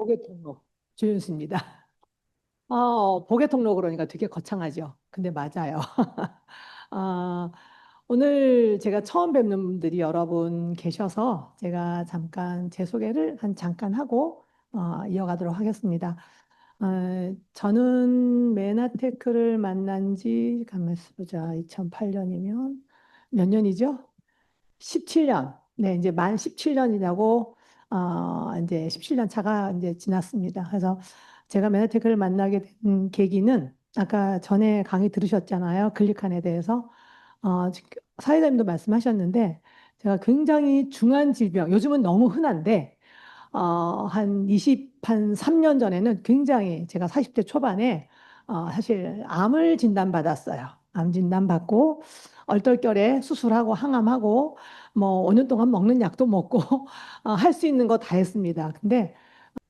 보계통로 조윤수입니다. 보계통로 그러니까 되게 거창하죠. 근데 맞아요. 아, 오늘 제가 처음 뵙는 분들이 여러 분 계셔서 제가 잠깐 제 소개를 잠깐 하고 이어가도록 하겠습니다. 저는 메나테크를 만난 지 가만히 보자. 2008년이면 몇 년이죠? 17년. 네, 이제 만 17년이라고, 이제 17년 차가 이제 지났습니다. 그래서 제가 메나테크를 만나게 된 계기는 아까 전에 강의 들으셨잖아요. 글리칸에 대해서. 사회자님도 말씀하셨는데, 제가 굉장히 중한 질병, 요즘은 너무 흔한데, 한 3년 전에는 굉장히 제가 40대 초반에 사실 암을 진단받았어요. 암 진단받고 얼떨결에 수술하고 항암하고 뭐 5년 동안 먹는 약도 먹고 할 수 있는 거 다 했습니다. 근데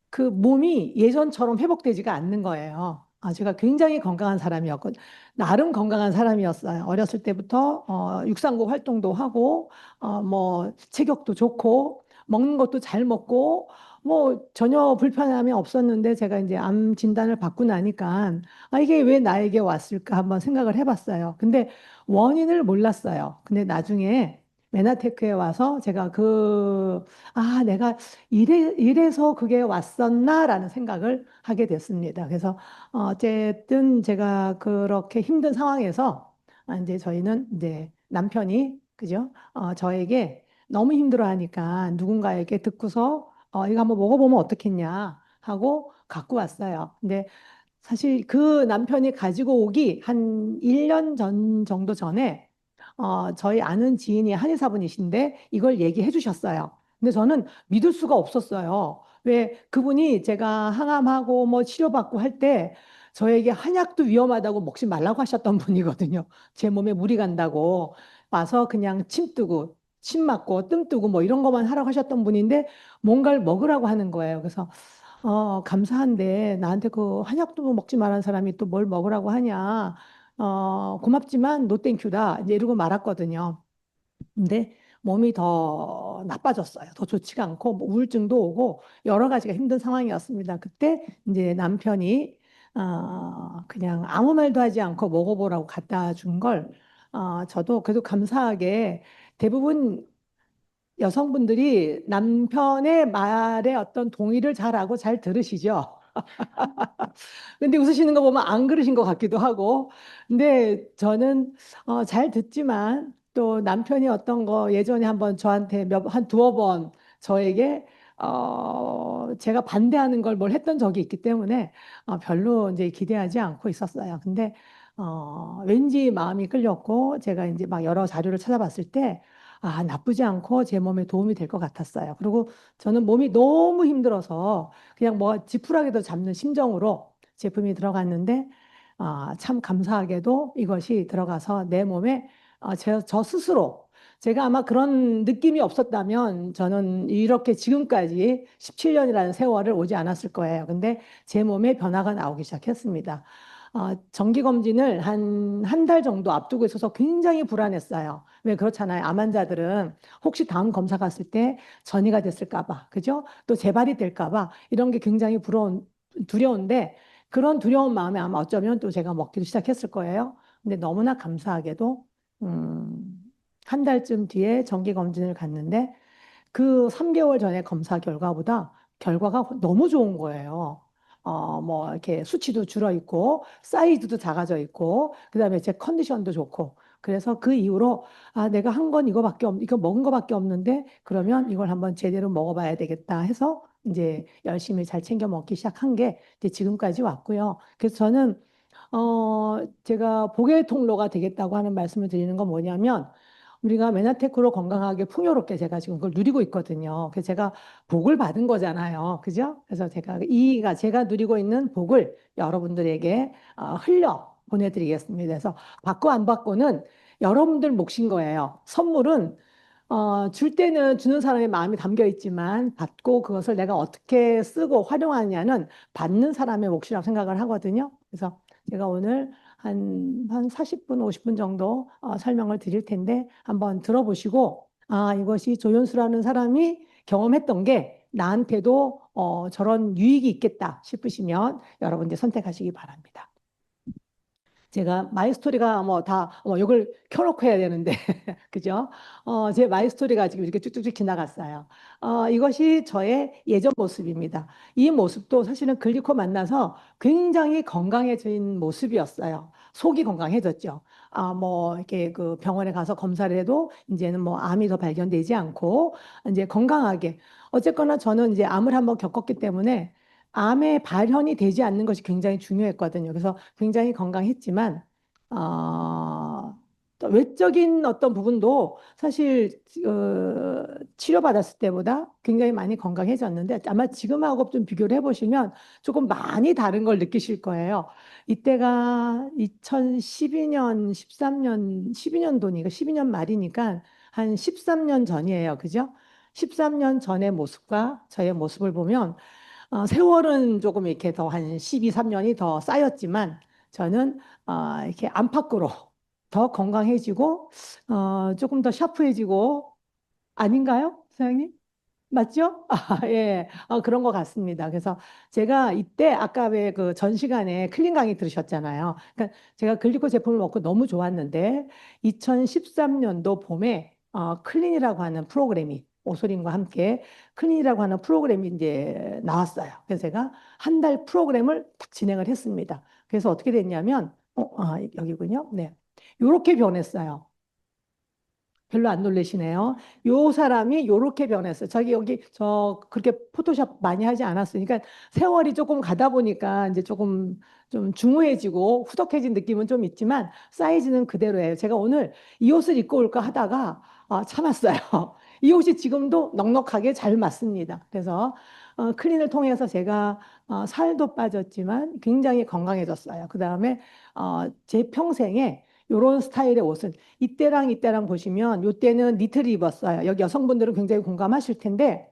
그 몸이 예전처럼 회복되지가 않는 거예요. 제가 굉장히 건강한 사람이었고, 나름 건강한 사람이었어요. 어렸을 때부터 육상부 활동도 하고, 뭐 체격도 좋고, 먹는 것도 잘 먹고, 뭐 전혀 불편함이 없었는데 제가 이제 암 진단을 받고 나니까 이게 왜 나에게 왔을까 한번 생각을 해봤어요. 근데 원인을 몰랐어요. 근데 나중에 메나테크에 와서 제가 내가 이래서 그게 왔었나라는 생각을 하게 됐습니다. 그래서 어쨌든 제가 그렇게 힘든 상황에서 이제 저희는 이제 남편이 그죠? 저에게 너무 힘들어하니까 누군가에게 듣고서 이거 한번 먹어보면 어떻겠냐 하고 갖고 왔어요. 근데 사실 그 남편이 가지고 오기 한 1년 전 정도 전에 저희 아는 지인이 한의사분이신데 이걸 얘기해 주셨어요. 근데 저는 믿을 수가 없었어요. 왜 그분이 제가 항암하고 뭐 치료받고 할 때 저에게 한약도 위험하다고 먹지 말라고 하셨던 분이거든요. 제 몸에 무리 간다고 와서 그냥 침 뜨고 침 맞고 뜸 뜨고 뭐 이런 것만 하라고 하셨던 분인데 뭔가를 먹으라고 하는 거예요. 그래서 감사한데 나한테 그 한약도 먹지 말라는 사람이 또 뭘 먹으라고 하냐. 고맙지만 노 땡큐다. 이제 이러고 말았거든요. 근데 몸이 더 나빠졌어요. 더 좋지가 않고 뭐 우울증도 오고 여러 가지가 힘든 상황이었습니다. 그때 이제 남편이 그냥 아무 말도 하지 않고 먹어보라고 갖다 준 걸 저도 그래도 감사하게 대부분 여성분들이 남편의 말에 어떤 동의를 잘하고 잘 들으시죠. 근데 웃으시는 거 보면 안 그러신 것 같기도 하고. 근데 저는 잘 듣지만 또 남편이 어떤 거 예전에 한번 저한테 한 두어 번 저에게 제가 반대하는 걸 뭘 했던 적이 있기 때문에 별로 이제 기대하지 않고 있었어요. 근데 왠지 마음이 끌렸고 제가 이제 막 여러 자료를 찾아봤을 때 나쁘지 않고 제 몸에 도움이 될 것 같았어요. 그리고 저는 몸이 너무 힘들어서 그냥 뭐 지푸라기도 잡는 심정으로 제품이 들어갔는데 참 감사하게도 이것이 들어가서 내 몸에 저 스스로 제가 아마 그런 느낌이 없었다면 저는 이렇게 지금까지 17년이라는 세월을 오지 않았을 거예요. 근데 제 몸에 변화가 나오기 시작했습니다. 정기 검진을 한 달 정도 앞두고 있어서 굉장히 불안했어요. 왜 그렇잖아요. 암 환자들은 혹시 다음 검사 갔을 때 전이가 됐을까 봐, 그죠? 또 재발이 될까 봐 이런 게 굉장히 두려운데 그런 두려운 마음에 아마 어쩌면 또 제가 먹기도 시작했을 거예요. 근데 너무나 감사하게도 한 달쯤 뒤에 정기 검진을 갔는데 그 3개월 전에 검사 결과보다 결과가 너무 좋은 거예요. 뭐 이렇게 수치도 줄어 있고 사이즈도 작아져 있고 그다음에 제 컨디션도 좋고 그래서 그 이후로 내가 한 건 이거 먹은 거밖에 없는데 그러면 이걸 한번 제대로 먹어봐야 되겠다 해서 이제 열심히 잘 챙겨 먹기 시작한 게 이제 지금까지 왔고요. 그래서 저는 제가 복의 통로가 되겠다고 하는 말씀을 드리는 건 뭐냐면 우리가 메나테크로 건강하게 풍요롭게 제가 지금 그걸 누리고 있거든요. 그래서 제가 복을 받은 거잖아요. 그죠? 그래서 제가 누리고 있는 복을 여러분들에게 흘려 보내드리겠습니다. 그래서 받고 안 받고는 여러분들 몫인 거예요. 선물은 줄 때는 주는 사람의 마음이 담겨 있지만 받고 그것을 내가 어떻게 쓰고 활용하느냐는 받는 사람의 몫이라고 생각을 하거든요. 그래서 제가 오늘 한 40분, 50분 정도 설명을 드릴 텐데 한번 들어보시고 이것이 조연수라는 사람이 경험했던 게 나한테도 저런 유익이 있겠다 싶으시면 여러분 이제 선택하시기 바랍니다. 제가 마이스토리가 뭐 다, 이걸 켜놓고 해야 되는데, 그죠? 제 마이스토리가 지금 이렇게 쭉쭉쭉 지나갔어요. 이것이 저의 예전 모습입니다. 이 모습도 사실은 글리코 만나서 굉장히 건강해진 모습이었어요. 속이 건강해졌죠. 뭐, 이렇게 그 병원에 가서 검사를 해도 이제는 뭐 암이 더 발견되지 않고, 이제 건강하게. 어쨌거나 저는 이제 암을 한번 겪었기 때문에 암의 발현이 되지 않는 것이 굉장히 중요했거든요. 그래서 굉장히 건강했지만, 또 외적인 어떤 부분도 사실 치료받았을 때보다 굉장히 많이 건강해졌는데 아마 지금하고 좀 비교를 해보시면 조금 많이 다른 걸 느끼실 거예요. 이때가 2012년, 13년, 12년도니까 12년 말이니까 한 13년 전이에요. 그죠? 13년 전의 모습과 저의 모습을 보면 세월은 조금 이렇게 더 한 12, 3년이 더 쌓였지만 저는 이렇게 안팎으로 더 건강해지고 조금 더 샤프해지고 아닌가요, 사장님? 맞죠? 예, 그런 것 같습니다. 그래서 제가 이때 아까 왜 그 전 시간에 클린 강의 들으셨잖아요. 그러니까 제가 글리코 제품을 먹고 너무 좋았는데 2013년도 봄에 클린이라고 하는 프로그램이 오소림과 함께 클린이라고 하는 프로그램이 이제 나왔어요. 그래서 제가 한 달 프로그램을 딱 진행을 했습니다. 그래서 어떻게 됐냐면, 여기군요. 네. 요렇게 변했어요. 별로 안 놀라시네요. 요 사람이 요렇게 변했어요. 자기 여기 저 그렇게 포토샵 많이 하지 않았어요. 그러니까 세월이 조금 가다 보니까 이제 조금 좀 중후해지고 후덕해진 느낌은 좀 있지만 사이즈는 그대로예요. 제가 오늘 이 옷을 입고 올까 하다가 참았어요. 이 옷이 지금도 넉넉하게 잘 맞습니다. 그래서 클린을 통해서 제가 살도 빠졌지만 굉장히 건강해졌어요. 그다음에 제 평생에 이런 스타일의 옷은 이때랑 보시면 이때는 니트를 입었어요. 여기 여성분들은 굉장히 공감하실 텐데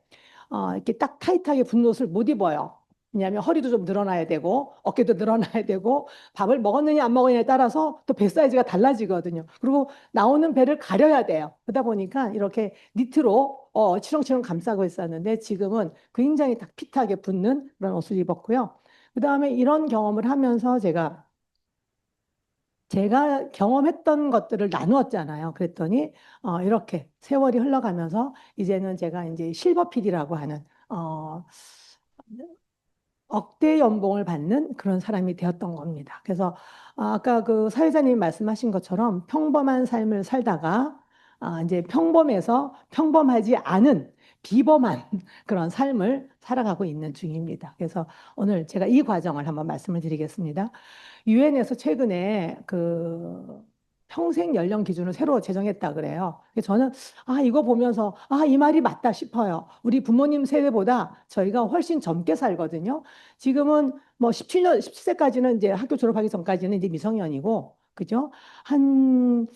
이렇게 딱 타이트하게 붙는 옷을 못 입어요. 왜냐하면 허리도 좀 늘어나야 되고 어깨도 늘어나야 되고 밥을 먹었느냐 안 먹었느냐에 따라서 또 배 사이즈가 달라지거든요. 그리고 나오는 배를 가려야 돼요. 그러다 보니까 이렇게 니트로 치렁치렁 감싸고 있었는데 지금은 굉장히 딱 핏하게 붙는 그런 옷을 입었고요. 그다음에 이런 경험을 하면서 제가 경험했던 것들을 나누었잖아요. 그랬더니 이렇게 세월이 흘러가면서 이제는 제가 이제 실버필이라고 하는 억대 연봉을 받는 그런 사람이 되었던 겁니다. 그래서 아까 그 사회자님이 말씀하신 것처럼 평범한 삶을 살다가 이제 평범해서 평범하지 않은 비범한 그런 삶을 살아가고 있는 중입니다. 그래서 오늘 제가 이 과정을 한번 말씀을 드리겠습니다. 유엔에서 최근에 그 평생 연령 기준을 새로 제정했다 그래요. 그래서 저는 이거 보면서 이 말이 맞다 싶어요. 우리 부모님 세대보다 저희가 훨씬 젊게 살거든요. 지금은 뭐 17년, 17세까지는 이제 학교 졸업하기 전까지는 이제 미성년이고, 그죠? 한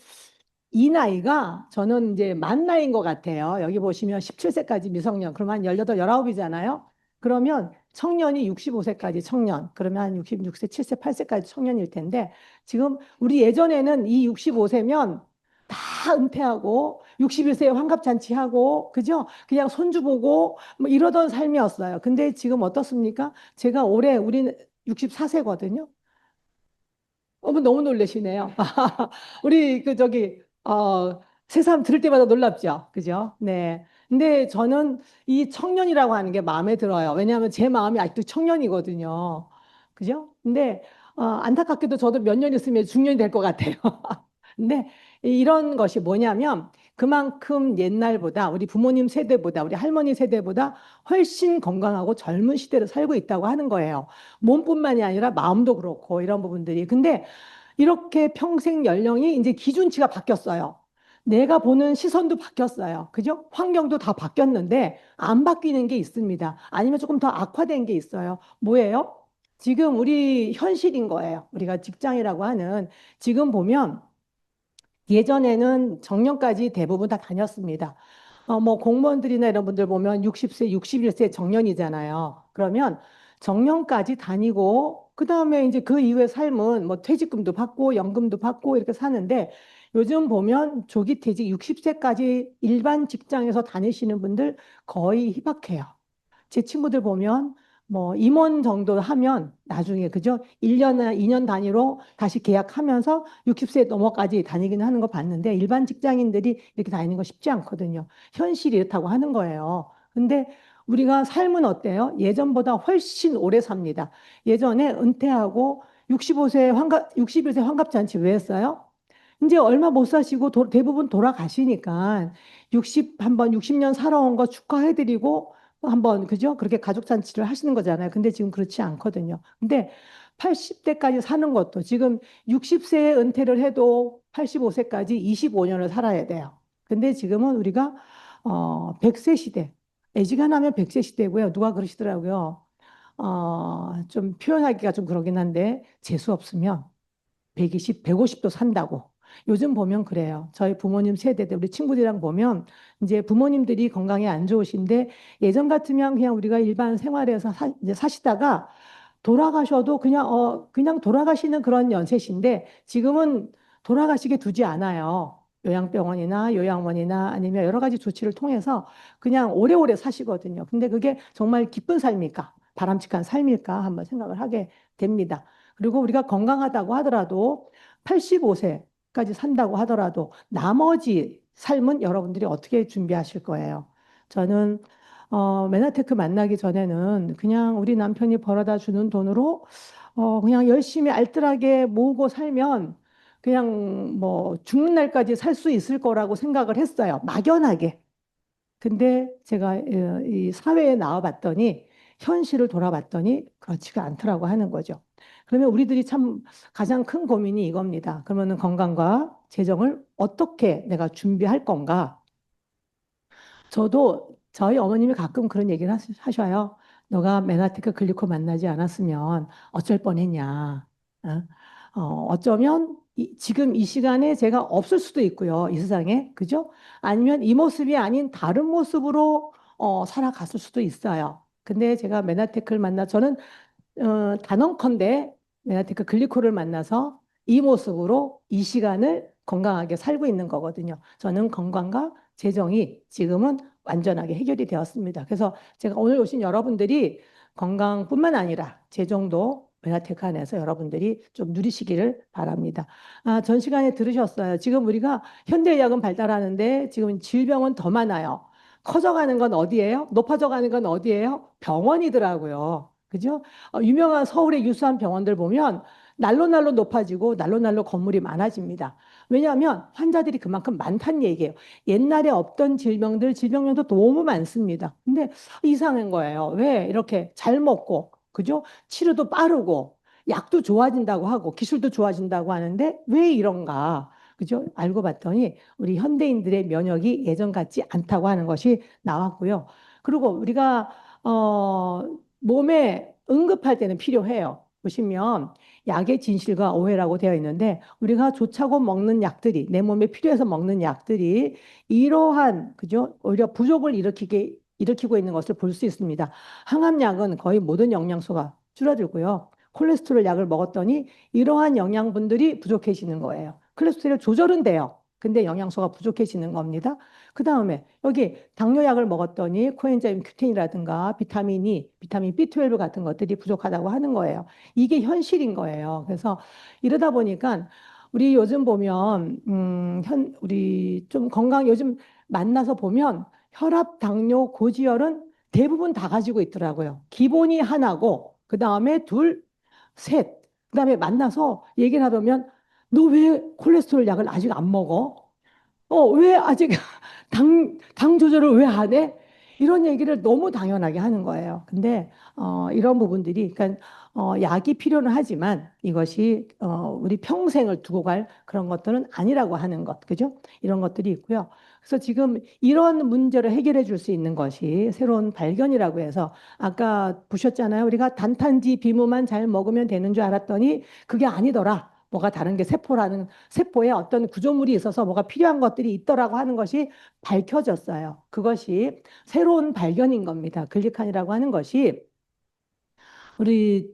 이 나이가 저는 이제 만 나이인 것 같아요. 여기 보시면 17세까지 미성년, 그러면 한 18, 19이잖아요. 그러면 청년이 65세까지 청년, 그러면 한 66세, 7세, 8세까지 청년일 텐데 지금 우리 예전에는 이 65세면 다 은퇴하고 61세에 환갑잔치하고 그죠? 그냥 손주 보고 뭐 이러던 삶이었어요. 근데 지금 어떻습니까? 제가 올해 우리는 64세거든요. 어머 너무 놀라시네요. 우리 그 저기 새삼 들을 때마다 놀랍죠. 그죠? 네. 근데 저는 이 청년이라고 하는 게 마음에 들어요. 왜냐하면 제 마음이 아직도 청년이거든요. 그죠? 근데 안타깝게도 저도 몇 년 있으면 중년이 될 것 같아요. 근데 이런 것이 뭐냐면 그만큼 옛날보다 우리 부모님 세대보다 우리 할머니 세대보다 훨씬 건강하고 젊은 시대를 살고 있다고 하는 거예요. 몸뿐만이 아니라 마음도 그렇고 이런 부분들이. 근데 이렇게 평생 연령이 이제 기준치가 바뀌었어요. 내가 보는 시선도 바뀌었어요. 그죠? 환경도 다 바뀌었는데 안 바뀌는 게 있습니다. 아니면 조금 더 악화된 게 있어요. 뭐예요? 지금 우리 현실인 거예요. 우리가 직장이라고 하는 지금 보면 예전에는 정년까지 대부분 다 다녔습니다. 뭐 공무원들이나 이런 분들 보면 60세, 61세 정년이잖아요. 그러면 정년까지 다니고 그다음에 이제 그 이후의 삶은 뭐 퇴직금도 받고 연금도 받고 이렇게 사는데 요즘 보면 조기 퇴직 60세까지 일반 직장에서 다니시는 분들 거의 희박해요. 제 친구들 보면 뭐 임원 정도 하면 나중에 그죠? 1년이나 2년 단위로 다시 계약하면서 60세 넘어까지 다니기는 하는 거 봤는데 일반 직장인들이 이렇게 다니는 거 쉽지 않거든요. 현실이 이렇다고 하는 거예요. 근데 우리가 삶은 어때요? 예전보다 훨씬 오래 삽니다. 예전에 은퇴하고 65세 환갑, 61세 환갑잔치 왜 했어요? 이제 얼마 못 사시고 대부분 돌아가시니까 60 한번 60년 살아온 거 축하해드리고 한번 그죠? 그렇게 가족 잔치를 하시는 거잖아요. 근데 지금 그렇지 않거든요. 근데 80대까지 사는 것도 지금 60세에 은퇴를 해도 85세까지 25년을 살아야 돼요. 근데 지금은 우리가 100세 시대, 애지간하면 100세 시대고요. 누가 그러시더라고요. 좀 표현하기가 좀 그러긴 한데 재수 없으면 120, 150도 산다고. 요즘 보면 그래요. 저희 부모님 세대들, 우리 친구들이랑 보면 이제 부모님들이 건강이 안 좋으신데 예전 같으면 그냥 우리가 일반 생활에서 이제 사시다가 돌아가셔도 그냥 돌아가시는 그런 연세신데 지금은 돌아가시게 두지 않아요. 요양병원이나 요양원이나 아니면 여러 가지 조치를 통해서 그냥 오래오래 사시거든요. 근데 그게 정말 기쁜 삶일까? 바람직한 삶일까? 한번 생각을 하게 됩니다. 그리고 우리가 건강하다고 하더라도 85세까지 산다고 하더라도 나머지 삶은 여러분들이 어떻게 준비하실 거예요? 저는 메나테크 만나기 전에는 그냥 우리 남편이 벌어다 주는 돈으로 그냥 열심히 알뜰하게 모으고 살면 그냥 뭐 죽는 날까지 살 수 있을 거라고 생각을 했어요. 막연하게. 근데 제가 이 사회에 나와봤더니 현실을 돌아봤더니 그렇지가 않더라고 하는 거죠. 그러면 우리들이 참 가장 큰 고민이 이겁니다. 그러면은 건강과 재정을 어떻게 내가 준비할 건가? 저도 저희 어머님이 가끔 그런 얘기를 하셔요. 너가 메나테크 글리코 만나지 않았으면 어쩔 뻔했냐. 어? 어쩌면 지금 이 시간에 제가 없을 수도 있고요. 이 세상에. 그죠? 아니면 이 모습이 아닌 다른 모습으로 살아갔을 수도 있어요. 근데 제가 메나테크를 저는 단언컨대 메나테크 글리코를 만나서 이 모습으로 이 시간을 건강하게 살고 있는 거거든요. 저는 건강과 재정이 지금은 완전하게 해결이 되었습니다. 그래서 제가 오늘 오신 여러분들이 건강뿐만 아니라 재정도 메나테크 안에서 여러분들이 좀 누리시기를 바랍니다. 전 시간에 들으셨어요. 지금 우리가 현대의학은 발달하는데 지금 질병은 더 많아요. 커져가는 건 어디예요? 높아져가는 건 어디예요? 병원이더라고요. 그죠? 유명한 서울의 유수한 병원들 보면 날로 높아지고 날로 건물이 많아집니다. 왜냐하면 환자들이 그만큼 많다는 얘기예요. 옛날에 없던 질병명도 너무 많습니다. 근데 이상한 거예요. 왜 이렇게 잘 먹고, 그죠? 치료도 빠르고, 약도 좋아진다고 하고, 기술도 좋아진다고 하는데 왜 이런가? 그죠? 알고 봤더니 우리 현대인들의 면역이 예전 같지 않다고 하는 것이 나왔고요. 그리고 우리가 어, 몸에 응급할 때는 필요해요. 보시면 약의 진실과 오해라고 되어 있는데 우리가 좋자고 먹는 약들이 내 몸에 필요해서 먹는 약들이 이러한 그죠? 오히려 부족을 일으키고 있는 것을 볼 수 있습니다. 항암약은 거의 모든 영양소가 줄어들고요. 콜레스테롤 약을 먹었더니 이러한 영양분들이 부족해지는 거예요. 콜레스테롤 조절은 돼요. 근데 영양소가 부족해지는 겁니다. 그 다음에 여기 당뇨약을 먹었더니 코엔자임 Q10이라든가 비타민 E, 비타민 B12 같은 것들이 부족하다고 하는 거예요. 이게 현실인 거예요. 그래서 이러다 보니까 우리 요즘 보면 우리 좀 건강 요즘 만나서 보면 혈압, 당뇨, 고지혈은 대부분 다 가지고 있더라고요. 기본이 하나고 그 다음에 둘, 셋. 그 다음에 만나서 얘기를 하면 너 왜 콜레스테롤 약을 아직 안 먹어? 왜 아직 당 조절을 왜 안 해? 이런 얘기를 너무 당연하게 하는 거예요. 근데 이런 부분들이, 그러니까 약이 필요는 하지만 이것이 우리 평생을 두고 갈 그런 것들은 아니라고 하는 것, 그죠? 이런 것들이 있고요. 그래서 지금 이런 문제를 해결해 줄 수 있는 것이 새로운 발견이라고 해서 아까 보셨잖아요. 우리가 단탄지 비무만 잘 먹으면 되는 줄 알았더니 그게 아니더라. 뭐가 다른 게 세포에 어떤 구조물이 있어서 뭐가 필요한 것들이 있더라고 하는 것이 밝혀졌어요. 그것이 새로운 발견인 겁니다. 글리칸이라고 하는 것이 우리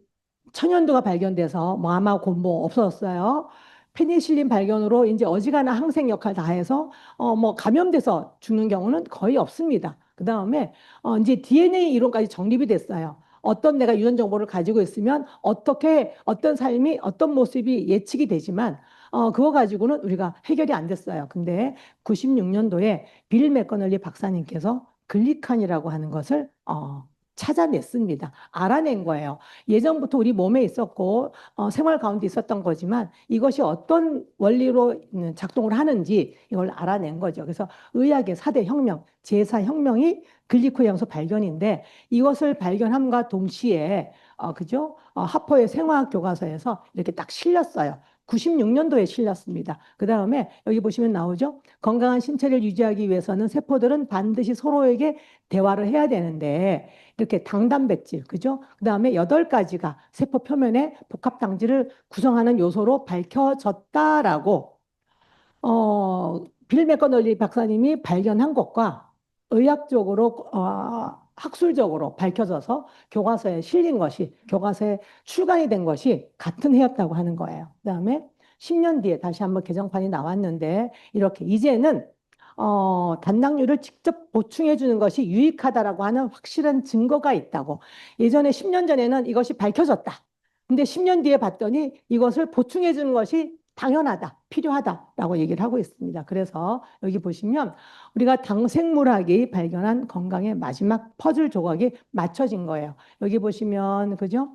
천연두가 발견돼서 뭐 아마 곰보 없어졌어요. 페니실린 발견으로 이제 어지간한 항생 역할 다 해서 뭐 감염돼서 죽는 경우는 거의 없습니다. 그 다음에 이제 DNA 이론까지 정립이 됐어요. 어떤 내가 유전 정보를 가지고 있으면 어떻게 어떤 삶이 어떤 모습이 예측이 되지만 그거 가지고는 우리가 해결이 안 됐어요. 근데 96년도에 빌 맥커널리 박사님께서 글리칸이라고 하는 것을 찾아냈습니다. 알아낸 거예요. 예전부터 우리 몸에 있었고 생활 가운데 있었던 거지만 이것이 어떤 원리로 작동을 하는지 이걸 알아낸 거죠. 그래서 의학의 4대 혁명, 제4혁명이 글리코연소 발견인데 이것을 발견함과 동시에 그죠? 하퍼의 생화학 교과서에서 이렇게 딱 실렸어요. 96년도에 실렸습니다. 그 다음에 여기 보시면 나오죠? 건강한 신체를 유지하기 위해서는 세포들은 반드시 서로에게 대화를 해야 되는데 이렇게 당단백질, 그죠? 그 다음에 8가지가 세포 표면의 복합 당질을 구성하는 요소로 밝혀졌다라고 빌 맥커널리 박사님이 발견한 것과 의학적으로 학술적으로 밝혀져서 교과서에 실린 것이 교과서에 출간이 된 것이 같은 해였다고 하는 거예요. 그다음에 10년 뒤에 다시 한번 개정판이 나왔는데 이렇게 이제는 단당류를 직접 보충해 주는 것이 유익하다라고 하는 확실한 증거가 있다고. 예전에 10년 전에는 이것이 밝혀졌다. 근데 10년 뒤에 봤더니 이것을 보충해 주는 것이 당연하다, 필요하다라고 얘기를 하고 있습니다. 그래서 여기 보시면 우리가 당생물학이 발견한 건강의 마지막 퍼즐 조각이 맞춰진 거예요. 여기 보시면 그죠?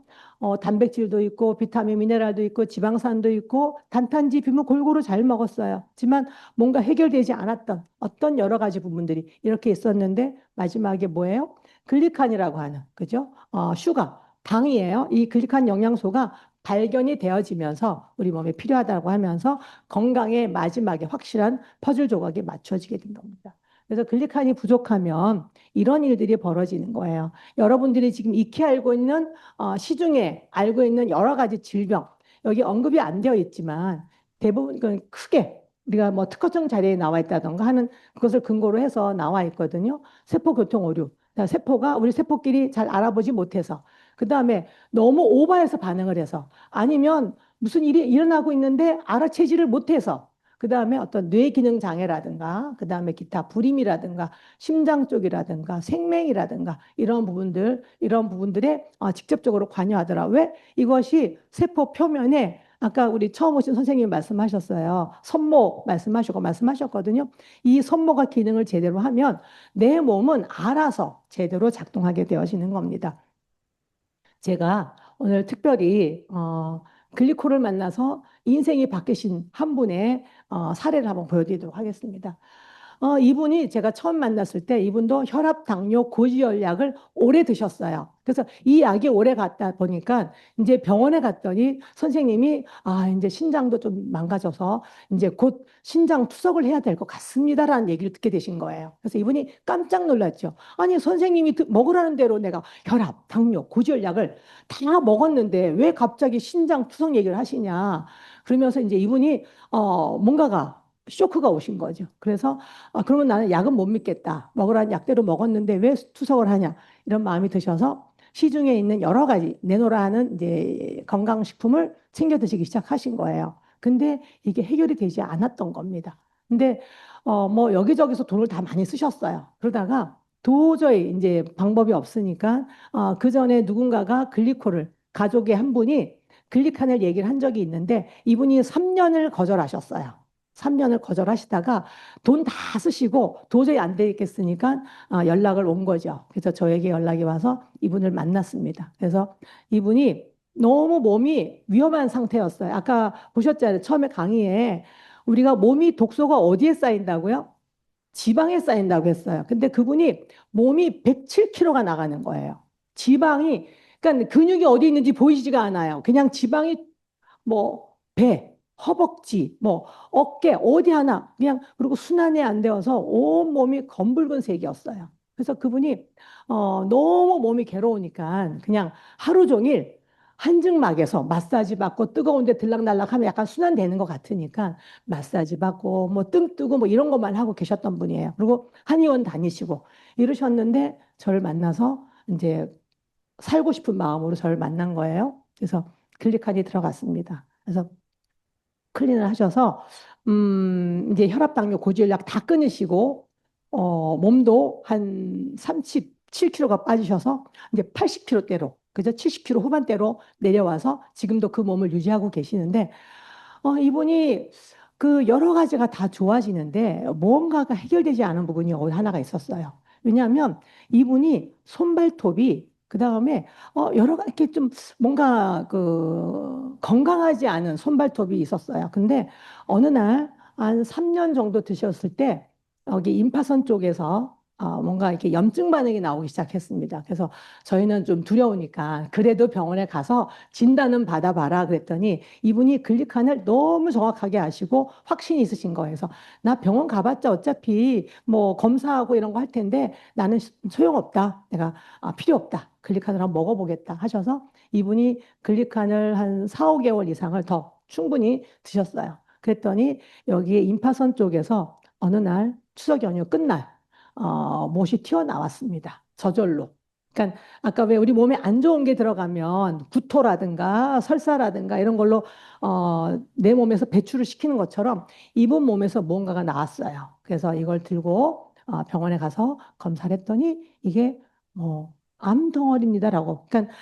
단백질도 있고 비타민, 미네랄도 있고 지방산도 있고 단탄지, 비물 골고루 잘 먹었어요. 하지만 뭔가 해결되지 않았던 어떤 여러 가지 부분들이 이렇게 있었는데 마지막에 뭐예요? 글리칸이라고 하는 그죠? 슈가, 당이에요. 이 글리칸 영양소가 발견이 되어지면서 우리 몸에 필요하다고 하면서 건강의 마지막에 확실한 퍼즐 조각이 맞춰지게 된 겁니다. 그래서 글리칸이 부족하면 이런 일들이 벌어지는 거예요. 여러분들이 지금 익히 알고 있는 시중에 알고 있는 여러 가지 질병 여기 언급이 안 되어 있지만 대부분 크게 우리가 뭐 특허청 자리에 나와 있다던가 하는 그것을 근거로 해서 나와 있거든요. 세포 교통 오류. 세포가 우리 세포끼리 잘 알아보지 못해서 그 다음에 너무 오버해서 반응을 해서 아니면 무슨 일이 일어나고 있는데 알아채지를 못해서 그 다음에 어떤 뇌 기능 장애라든가 그 다음에 기타 불임이라든가 심장 쪽이라든가 생맹이라든가 이런 부분들에 직접적으로 관여하더라. 왜? 이것이 세포 표면에 아까 우리 처음 오신 선생님이 말씀하셨어요. 손모 말씀하셨거든요. 이 손모가 기능을 제대로 하면 내 몸은 알아서 제대로 작동하게 되어지는 겁니다. 제가 오늘 특별히 글리코를 만나서 인생이 바뀌신 한 분의 사례를 한번 보여드리도록 하겠습니다. 이분이 제가 처음 만났을 때 이분도 혈압, 당뇨, 고지혈 약을 오래 드셨어요. 그래서 이 약이 오래 갔다 보니까 이제 병원에 갔더니 선생님이 이제 신장도 좀 망가져서 이제 곧 신장 투석을 해야 될 것 같습니다라는 얘기를 듣게 되신 거예요. 그래서 이분이 깜짝 놀랐죠. 아니 선생님이 먹으라는 대로 내가 혈압, 당뇨, 고지혈 약을 다 먹었는데 왜 갑자기 신장 투석 얘기를 하시냐. 그러면서 이제 이분이 뭔가가 쇼크가 오신 거죠. 그래서 그러면 나는 약은 못 믿겠다. 먹으라는 약대로 먹었는데 왜 투석을 하냐. 이런 마음이 드셔서 시중에 있는 여러 가지 내놓으라 하는 이제 건강식품을 챙겨 드시기 시작하신 거예요. 근데 이게 해결이 되지 않았던 겁니다. 근데 뭐 여기저기서 돈을 다 많이 쓰셨어요. 그러다가 도저히 이제 방법이 없으니까 그 전에 누군가가 글리코를 가족의 한 분이 글리칸을 얘기를 한 적이 있는데 이분이 3년을 거절하셨어요. 3년을 거절하시다가 돈 다 쓰시고 도저히 안 되겠으니까 연락을 온 거죠. 그래서 저에게 연락이 와서 이분을 만났습니다. 그래서 이분이 너무 몸이 위험한 상태였어요. 아까 보셨잖아요. 처음에 강의에 우리가 몸이 독소가 어디에 쌓인다고요? 지방에 쌓인다고 했어요. 근데 그분이 몸이 107kg가 나가는 거예요. 지방이, 그러니까 근육이 어디 있는지 보이지가 않아요. 그냥 지방이 뭐 배, 허벅지, 뭐 어깨 어디 하나 그냥 그리고 순환이 안 되어서 온 몸이 검붉은 색이었어요. 그래서 그분이 너무 몸이 괴로우니까 그냥 하루 종일 한증막에서 마사지 받고 뜨거운 데 들락날락하면 약간 순환되는 것 같으니까 마사지 받고 뭐 등 뜨고 뭐 이런 것만 하고 계셨던 분이에요. 그리고 한의원 다니시고 이러셨는데 저를 만나서 이제 살고 싶은 마음으로 저를 만난 거예요. 그래서 클릭하니 들어갔습니다. 그래서 클린을 하셔서 이제 혈압, 당뇨, 고지혈약 다 끊으시고 몸도 한 37kg가 빠지셔서 이제 80kg대로, 그죠? 70kg 후반대로 내려와서 지금도 그 몸을 유지하고 계시는데, 이분이 그 여러 가지가 다 좋아지는데 뭔가가 해결되지 않은 부분이 하나가 있었어요. 왜냐하면 이분이 손발톱이 그 다음에 여러 가지 이렇게 좀 뭔가 그 건강하지 않은 손발톱이 있었어요. 근데 어느 날 한 3년 정도 드셨을 때 여기 임파선 쪽에서 뭔가 이렇게 염증 반응이 나오기 시작했습니다. 그래서 저희는 좀 두려우니까 그래도 병원에 가서 진단은 받아봐라 그랬더니 이분이 글리칸을 너무 정확하게 아시고 확신이 있으신 거예요. 그래서 나 병원 가봤자 어차피 뭐 검사하고 이런 거 할 텐데 나는 소용없다. 내가 필요 없다. 글리칸을 한번 먹어보겠다 하셔서 이분이 글리칸을 한 4, 5개월 이상을 더 충분히 드셨어요. 그랬더니 여기에 임파선 쪽에서 어느 날 추석 연휴 끝날 못이 튀어나왔습니다. 저절로. 그러니까 아까 왜 우리 몸에 안 좋은 게 들어가면 구토라든가 설사라든가 이런 걸로 내 몸에서 배출을 시키는 것처럼 이분 몸에서 뭔가가 나왔어요. 그래서 이걸 들고 병원에 가서 검사를 했더니 이게 뭐 암덩어리입니다라고. 그러니까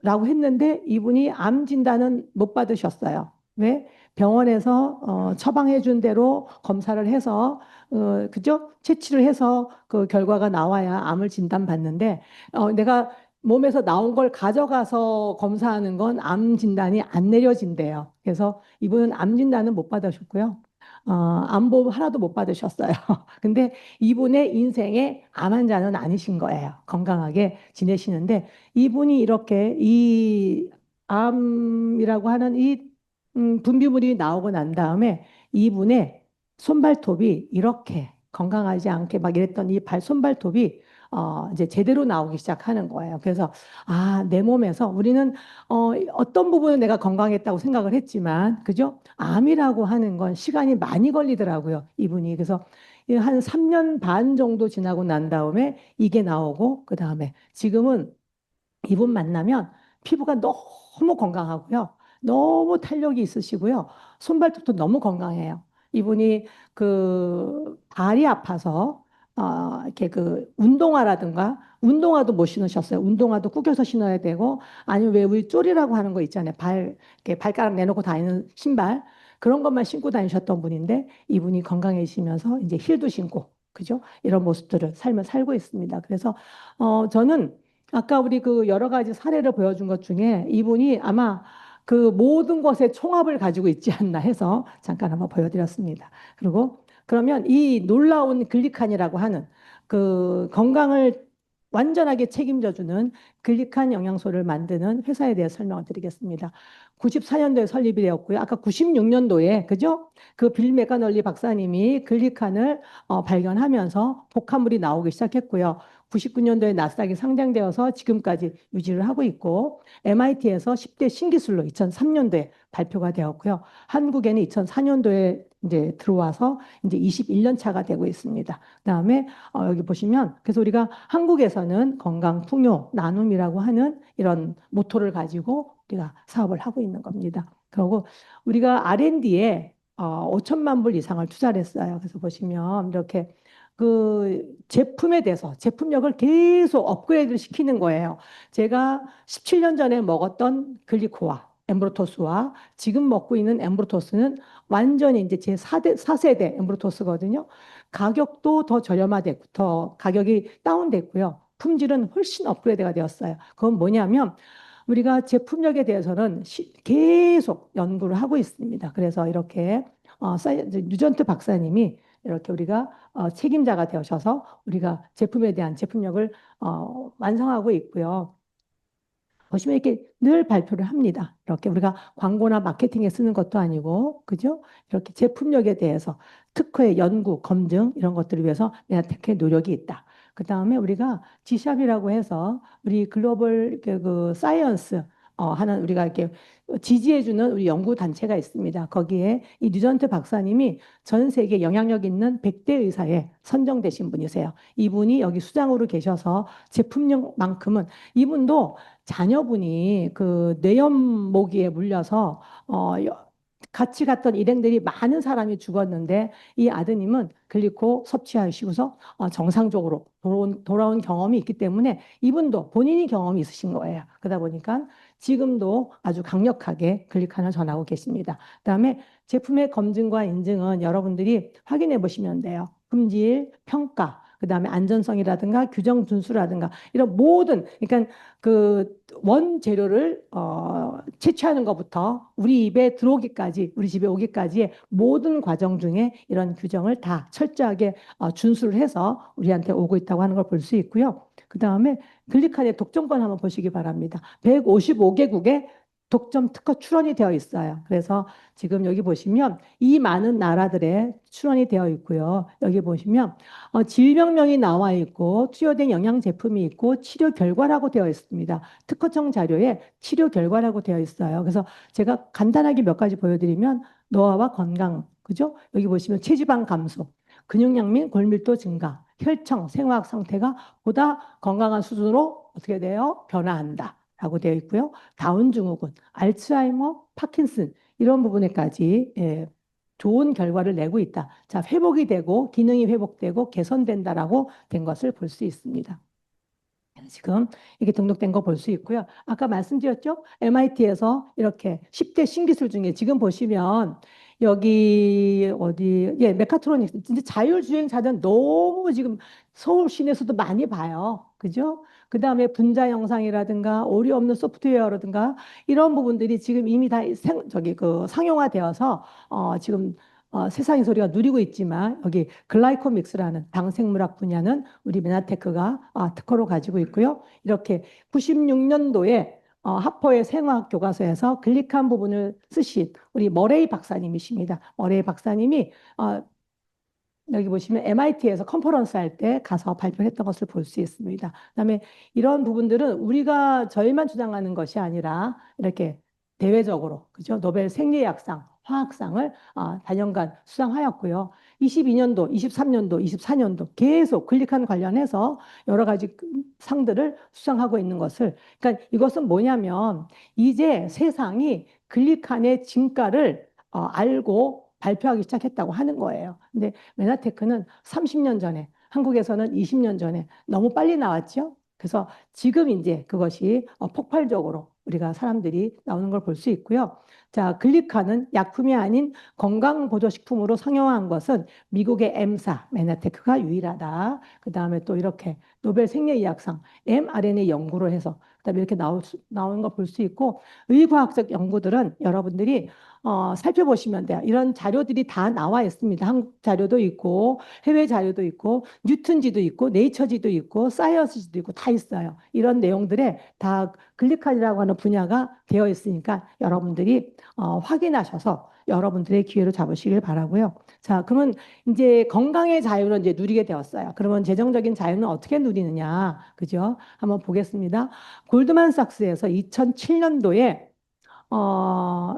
라고 했는데 이분이 암 진단은 못 받으셨어요. 왜? 병원에서 처방해 준 대로 검사를 해서 그죠? 채취를 해서 그 결과가 나와야 암을 진단받는데 내가 몸에서 나온 걸 가져가서 검사하는 건 암 진단이 안 내려진대요. 그래서 이분은 암 진단은 못 받으셨고요. 암보험 하나도 못 받으셨어요. 근데 이분의 인생의 암 환자는 아니신 거예요. 건강하게 지내시는데 이분이 이렇게 이 암이라고 하는 이 분비물이 나오고 난 다음에 이분의 손발톱이 이렇게 건강하지 않게 막 이랬던 이 손발톱이 이제 제대로 나오기 시작하는 거예요. 그래서 내 몸에서 우리는 어떤 부분은 내가 건강했다고 생각을 했지만 그죠? 암이라고 하는 건 시간이 많이 걸리더라고요. 이분이. 그래서 한 3년 반 정도 지나고 난 다음에 이게 나오고 그다음에 지금은 이분 만나면 피부가 너무 건강하고요. 너무 탄력이 있으시고요. 손발톱도 너무 건강해요. 이분이 그 발이 아파서 이렇게 그 운동화라든가 운동화도 못 신으셨어요. 운동화도 구겨서 신어야 되고 아니면 왜 우리 쪼리라고 하는 거 있잖아요. 이렇게 발가락 내놓고 다니는 신발 그런 것만 신고 다니셨던 분인데 이분이 건강해지면서 이제 힐도 신고 그죠? 이런 모습들을 삶을 살고 있습니다. 그래서 저는 아까 우리 그 여러 가지 사례를 보여준 것 중에 이분이 아마 그 모든 것의 총합을 가지고 있지 않나 해서 잠깐 한번 보여드렸습니다. 그리고 그러면 이 놀라운 글리칸이라고 하는 그 건강을 완전하게 책임져주는 글리칸 영양소를 만드는 회사에 대해 설명을 드리겠습니다. 94년도에 설립이 되었고요. 아까 96년도에 그죠? 그 빌 메가널리 박사님이 글리칸을 발견하면서 복합물이 나오기 시작했고요. 99년도에 나스닥이 상장되어서 지금까지 유지를 하고 있고 MIT에서 10대 신기술로 2003년도에 발표가 되었고요. 한국에는 2004년도에 이제 들어와서 이제 21년 차가 되고 있습니다. 그다음에 여기 보시면 그래서 우리가 한국에서는 건강 풍요 나눔이라고 하는 이런 모토를 가지고 우리가 사업을 하고 있는 겁니다. 그리고 우리가 R&D에 5천만 불 이상을 투자를 했어요. 그래서 보시면 이렇게 그 제품에 대해서 제품력을 계속 업그레이드를 시키는 거예요. 제가 17년 전에 먹었던 글리코와 엠브로토스와 지금 먹고 있는 엠브로토스는 완전히 이제 제 4세대 엠브로토스거든요. 가격도 더 저렴화됐고 더 가격이 다운됐고요. 품질은 훨씬 업그레이드가 되었어요. 그건 뭐냐면 우리가 제품력에 대해서는 계속 연구를 하고 있습니다. 그래서 이렇게 뉴전트 박사님이 이렇게 우리가 책임자가 되셔서 우리가 제품에 대한 제품력을 완성하고 있고요. 보시면 이렇게 늘 발표를 합니다. 이렇게 우리가 광고나 마케팅에 쓰는 것도 아니고, 그죠? 이렇게 제품력에 대해서 특허의 연구, 검증 이런 것들을 위해서 내가 특허의 노력이 있다. 그 다음에 우리가 G샵이라고 해서 우리 글로벌 그 사이언스 하는 우리가 이렇게 지지해주는 우리 연구 단체가 있습니다. 거기에 이 뉴전트 박사님이 전 세계 영향력 있는 100대 의사에 선정되신 분이세요. 이분이 여기 수장으로 계셔서 제품력만큼은 이분도 자녀분이 그 뇌염 모기에 물려서 같이 갔던 일행들이 많은 사람이 죽었는데 이 아드님은 글리코 섭취하시고서 정상적으로 돌아온 경험이 있기 때문에 이분도 본인이 경험이 있으신 거예요. 그러다 보니까 지금도 아주 강력하게 글리칸을 전하고 계십니다. 그다음에 제품의 검증과 인증은 여러분들이 확인해 보시면 돼요. 품질, 평가, 그다음에 안전성이라든가 규정 준수라든가 이런 모든 그러니까 그 원재료를 채취하는 것부터 우리 입에 들어오기까지 우리 집에 오기까지의 모든 과정 중에 이런 규정을 다 철저하게 준수를 해서 우리한테 오고 있다고 하는 걸 볼 수 있고요. 그다음에 글리칸의 독점권 한번 보시기 바랍니다. 155개국에 독점 특허 출원이 되어 있어요. 그래서 지금 여기 보시면 이 많은 나라들에 출원이 되어 있고요. 여기 보시면 질병명이 나와 있고 투여된 영양 제품이 있고 치료 결과라고 되어 있습니다. 특허청 자료에 치료 결과라고 되어 있어요. 그래서 제가 간단하게 몇 가지 보여드리면 노화와 건강, 그죠? 여기 보시면 체지방 감소, 근육량 및 골밀도 증가, 혈청, 생화학 상태가 보다 건강한 수준으로 어떻게 돼요? 변화한다. 라고 되어 있고요. 다운 증후군, 알츠하이머, 파킨슨 이런 부분에까지 좋은 결과를 내고 있다. 자, 회복이 되고 기능이 회복되고 개선된다라고 된 것을 볼 수 있습니다. 지금 이게 등록된 거 볼 수 있고요. 아까 말씀드렸죠? MIT에서 이렇게 10대 신기술 중에 지금 보시면 여기 어디 메카트로닉스 진짜 자율주행차는 너무 지금 서울 시내에서도 많이 봐요. 그죠? 그다음에 분자 영상이라든가 오류 없는 소프트웨어라든가 이런 부분들이 지금 이미 다 저기 그 상용화되어서 지금 세상의 소리가 누리고 있지만 여기 글라이코믹스라는 당생물학 분야는 우리 메나테크가 특허로 가지고 있고요. 이렇게 96년도에 하퍼의 생화학 교과서에서 글리칸 부분을 쓰신 우리 머레이 박사님이십니다. 머레이 박사님이 여기 보시면 MIT에서 컨퍼런스 할 때 가서 발표했던 것을 볼 수 있습니다. 그다음에 이런 부분들은 우리가 저희만 주장하는 것이 아니라 이렇게 대외적으로 그죠? 노벨 생리학상, 화학상을 단연간 수상하였고요. 22년도, 23년도, 24년도 계속 글리칸 관련해서 여러 가지 상들을 수상하고 있는 것을 그러니까 이것은 뭐냐면 이제 세상이 글리칸의 진가를 알고 발표하기 시작했다고 하는 거예요. 근데 메나테크는 30년 전에, 한국에서는 20년 전에 너무 빨리 나왔죠. 그래서 지금 이제 그것이 폭발적으로 우리가 사람들이 나오는 걸 볼 수 있고요. 자, 글리카는 약품이 아닌 건강보조식품으로 상용화한 것은 미국의 M사, 메나테크가 유일하다. 그 다음에 또 이렇게 노벨 생리의학상, mRNA 연구로 해서 그다음에 이렇게 나오는 걸 볼 수 있고 의과학적 연구들은 여러분들이 살펴보시면 돼요. 이런 자료들이 다 나와 있습니다. 한국 자료도 있고 해외 자료도 있고 뉴턴지도 있고 네이처지도 있고 사이언스지도 있고 다 있어요. 이런 내용들에 다 글리칸이라고 하는 분야가 되어 있으니까 여러분들이 확인하셔서 여러분들의 기회로 잡으시길 바라고요. 자, 그러면 이제 건강의 자유를 이제 누리게 되었어요. 그러면 재정적인 자유는 어떻게 누리느냐, 그죠? 한번 보겠습니다. 골드만삭스에서 2007년도에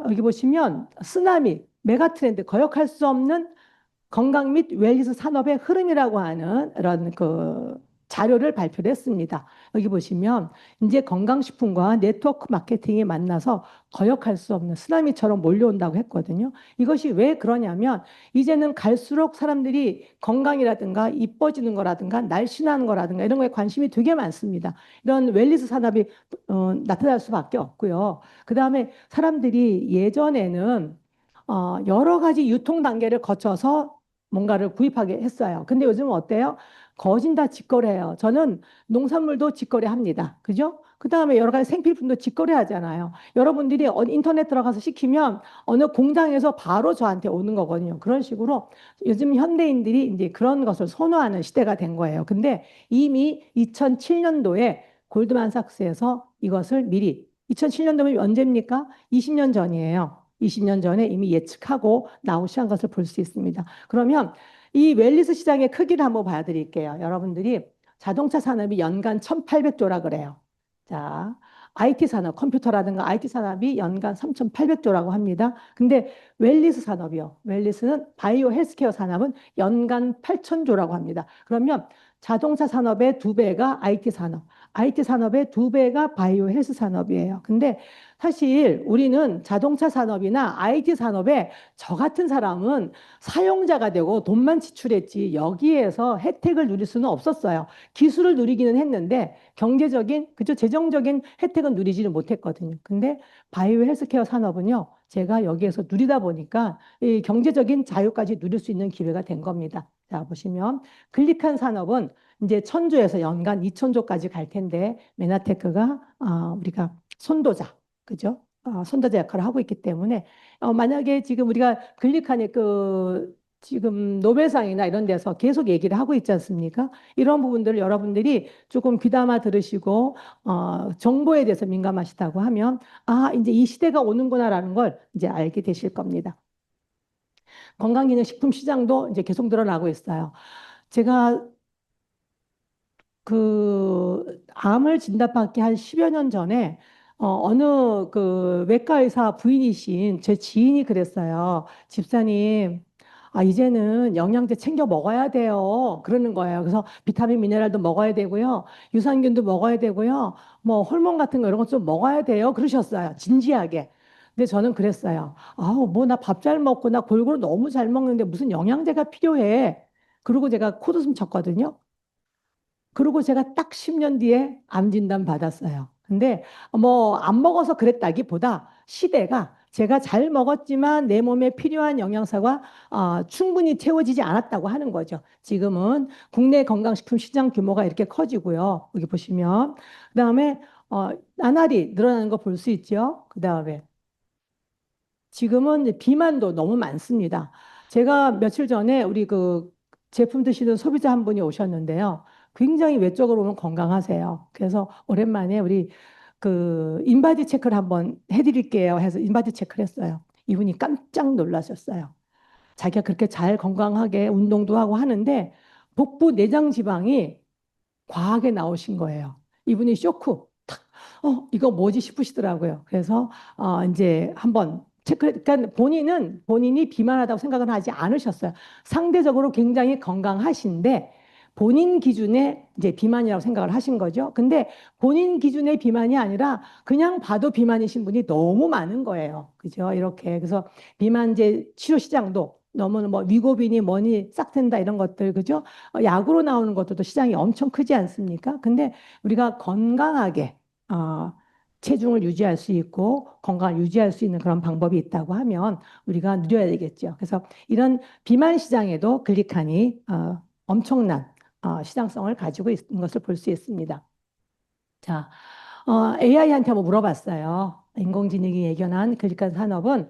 여기 보시면 쓰나미, 메가트렌드, 거역할 수 없는 건강 및 웰니스 산업의 흐름이라고 하는 이런 그 자료를 발표를 했습니다. 여기 보시면 이제 건강식품과 네트워크 마케팅이 만나서 거역할 수 없는 쓰나미처럼 몰려온다고 했거든요. 이것이 왜 그러냐면 이제는 갈수록 사람들이 건강이라든가 이뻐지는 거라든가 날씬하는 거라든가 이런 거에 관심이 되게 많습니다. 이런 웰니스 산업이 나타날 수밖에 없고요. 그 다음에 사람들이 예전에는 여러 가지 유통 단계를 거쳐서 뭔가를 구입하게 했어요. 근데 요즘은 어때요? 거진 다 직거래해요. 저는 농산물도 직거래합니다. 그죠? 그 다음에 여러 가지 생필품도 직거래하잖아요. 여러분들이 인터넷 들어가서 시키면 어느 공장에서 바로 저한테 오는 거거든요. 그런 식으로 요즘 현대인들이 이제 그런 것을 선호하는 시대가 된 거예요. 근데 이미 2007년도에 골드만삭스에서 이것을 미리 2007년도면 언제입니까? 20년 전이에요. 20년 전에 이미 예측하고 나오시한 것을 볼 수 있습니다. 그러면 이 웰니스 시장의 크기를 한번 봐드릴게요. 여러분들이 자동차 산업이 연간 1,800조라 그래요. 자, IT 산업, 컴퓨터라든가 IT 산업이 연간 3,800조라고 합니다. 근데 웰니스 산업이요. 웰니스는 바이오 헬스케어 산업은 연간 8,000조라고 합니다. 그러면 자동차 산업의 2배가 IT 산업, IT 산업의 두 배가 바이오 헬스 산업이에요. 근데 사실 우리는 자동차 산업이나 IT 산업에 저 같은 사람은 사용자가 되고 돈만 지출했지 여기에서 혜택을 누릴 수는 없었어요. 기술을 누리기는 했는데 경제적인, 그죠? 재정적인 혜택은 누리지는 못했거든요. 근데 바이오 헬스케어 산업은요, 제가 여기에서 누리다 보니까 이 경제적인 자유까지 누릴 수 있는 기회가 된 겁니다. 자, 보시면 글리칸 산업은 이제 천조에서 연간 2천조까지 갈 텐데 메나테크가 우리가 손도자, 그죠? 손도자 역할을 하고 있기 때문에 만약에 지금 우리가 글리칸의 지금 노벨상이나 이런 데서 계속 얘기를 하고 있지 않습니까? 이런 부분들을 여러분들이 조금 귀담아 들으시고 정보에 대해서 민감하시다고 하면 이제 이 시대가 오는구나라는 걸 이제 알게 되실 겁니다. 건강기능식품 시장도 이제 계속 늘어나고 있어요. 제가 암을 진단받기 한 10여 년 전에 어느 그 외과 의사 부인이신 제 지인이 그랬어요. 집사님, 이제는 영양제 챙겨 먹어야 돼요. 그러는 거예요. 그래서 비타민, 미네랄도 먹어야 되고요. 유산균도 먹어야 되고요. 뭐 호르몬 같은 거 이런 거 좀 먹어야 돼요. 그러셨어요. 진지하게. 근데 저는 그랬어요. 뭐 나 밥 잘 먹고 나 골고루 너무 잘 먹는데 무슨 영양제가 필요해. 그리고 제가 코웃음 쳤거든요. 그리고 제가 딱 10년 뒤에 암 진단 받았어요. 근데 뭐 안 먹어서 그랬다기보다 시대가 제가 잘 먹었지만 내 몸에 필요한 영양소가 충분히 채워지지 않았다고 하는 거죠. 지금은 국내 건강식품 시장 규모가 이렇게 커지고요. 여기 보시면 그다음에 나날이 늘어나는 거 볼 수 있죠. 그다음에 지금은 이제 비만도 너무 많습니다. 제가 며칠 전에 우리 그 제품 드시는 소비자 한 분이 오셨는데요. 굉장히 외적으로 보면 건강하세요. 그래서 오랜만에 우리 그 인바디 체크를 한번 해드릴게요 해서 인바디 체크를 했어요. 이분이 깜짝 놀라셨어요. 자기가 그렇게 잘 건강하게 운동도 하고 하는데 복부 내장 지방이 과하게 나오신 거예요. 이분이 쇼크. 탁, 이거 뭐지 싶으시더라고요. 그래서 이제 한번 체크, 그러니까 본인이 비만하다고 생각은 하지 않으셨어요. 상대적으로 굉장히 건강하신데 본인 기준의 이제 비만이라고 생각을 하신 거죠. 근데 본인 기준의 비만이 아니라 그냥 봐도 비만이신 분이 너무 많은 거예요. 그죠? 이렇게. 그래서 비만제 치료 시장도 너무 뭐 위고비니 뭐니 싹 된다 이런 것들, 그죠? 약으로 나오는 것들도 시장이 엄청 크지 않습니까? 근데 우리가 건강하게 체중을 유지할 수 있고 건강을 유지할 수 있는 그런 방법이 있다고 하면 우리가 누려야 되겠죠. 그래서 이런 비만 시장에도 글리칸이 엄청난 시장성을 가지고 있는 것을 볼 수 있습니다. 자, AI한테 한번 물어봤어요. 인공지능이 예견한 글리칸 산업은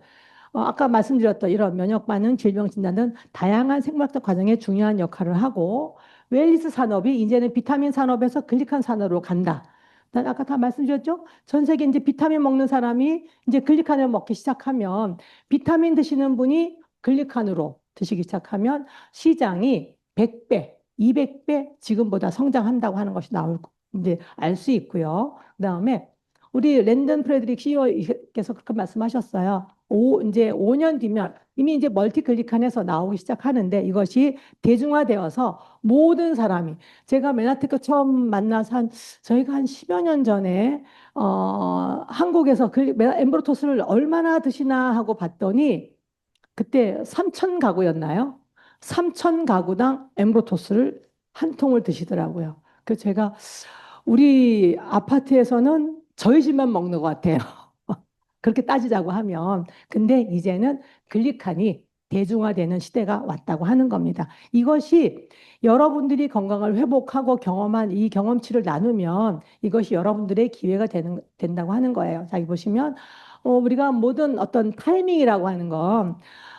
아까 말씀드렸던 이런 면역 반응, 질병 진단 등 다양한 생물학적 과정에 중요한 역할을 하고 웰니스 산업이 이제는 비타민 산업에서 글리칸 산업으로 간다. 난 아까 다 말씀드렸죠? 전 세계 이제 비타민 먹는 사람이 이제 글리칸을 먹기 시작하면 비타민 드시는 분이 글리칸으로 드시기 시작하면 시장이 100배, 200배 지금보다 성장한다고 하는 것이 나올 이제 알 수 있고요. 그다음에 우리 랜던 프레드릭 CEO께서 그렇게 말씀하셨어요. 이제 5년 뒤면 이미 이제 멀티클릭한에서 나오기 시작하는데 이것이 대중화되어서 모든 사람이 제가 메나테크 처음 만나서 저희가 한 10여 년 전에 한국에서 엠브로토스를 얼마나 드시나 하고 봤더니 그때 3천 가구였나요? 3천 가구당 엠브로토스를 한 통을 드시더라고요. 그래서 제가 우리 아파트에서는 저희 집만 먹는 것 같아요. 그렇게 따지자고 하면. 근데 이제는 글리칸이 대중화되는 시대가 왔다고 하는 겁니다. 이것이 여러분들이 건강을 회복하고 경험한 이 경험치를 나누면 이것이 여러분들의 기회가 된다고 하는 거예요. 자, 여기 보시면 우리가 모든 어떤 타이밍이라고 하는 건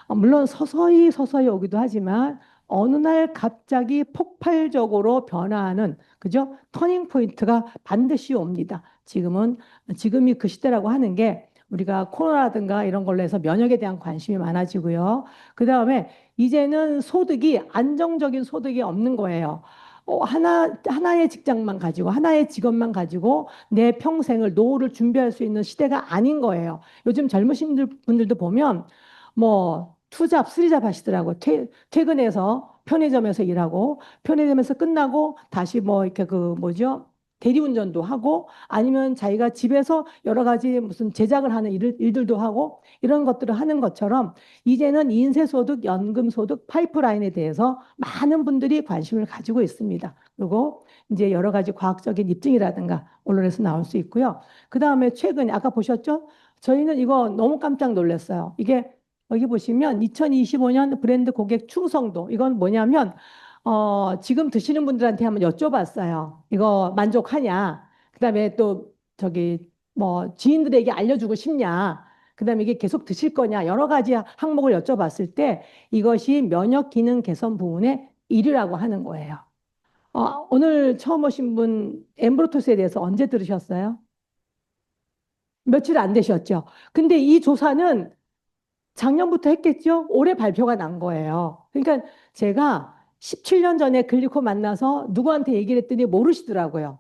물론 서서히 서서히 오기도 하지만 어느 날 갑자기 폭발적으로 변화하는 그죠? 터닝 포인트가 반드시 옵니다. 지금이 그 시대라고 하는 게 우리가 코로나라든가 이런 걸로 해서 면역에 대한 관심이 많아지고요. 그다음에 이제는 안정적인 소득이 없는 거예요. 하나의 직장만 가지고, 하나의 직업만 가지고 내 평생을, 노후를 준비할 수 있는 시대가 아닌 거예요. 요즘 젊으신 분들도 보면 뭐 투잡, 쓰리잡 하시더라고요. 퇴근해서 편의점에서 일하고, 편의점에서 끝나고 다시 뭐 이렇게 그 뭐죠? 대리운전도 하고 아니면 자기가 집에서 여러 가지 무슨 제작을 하는 일들도 하고 이런 것들을 하는 것처럼 이제는 인쇄소득, 연금소득, 파이프라인에 대해서 많은 분들이 관심을 가지고 있습니다. 그리고 이제 여러 가지 과학적인 입증이라든가 언론에서 나올 수 있고요. 그 다음에 최근 아까 보셨죠? 저희는 이거 너무 깜짝 놀랐어요. 이게 여기 보시면 2025년 브랜드 고객 충성도 이건 뭐냐면 지금 드시는 분들한테 한번 여쭤봤어요. 이거 만족하냐? 그다음에 또 저기 뭐 지인들에게 알려주고 싶냐? 그다음에 이게 계속 드실 거냐? 여러 가지 항목을 여쭤봤을 때 이것이 면역 기능 개선 부분의 1위라고 하는 거예요. 오늘 처음 오신 분 엠브로토스에 대해서 언제 들으셨어요? 며칠 안 되셨죠? 근데 이 조사는 작년부터 했겠죠? 올해 발표가 난 거예요. 그러니까 제가 17년 전에 글리코 만나서 누구한테 얘기를 했더니 모르시더라고요.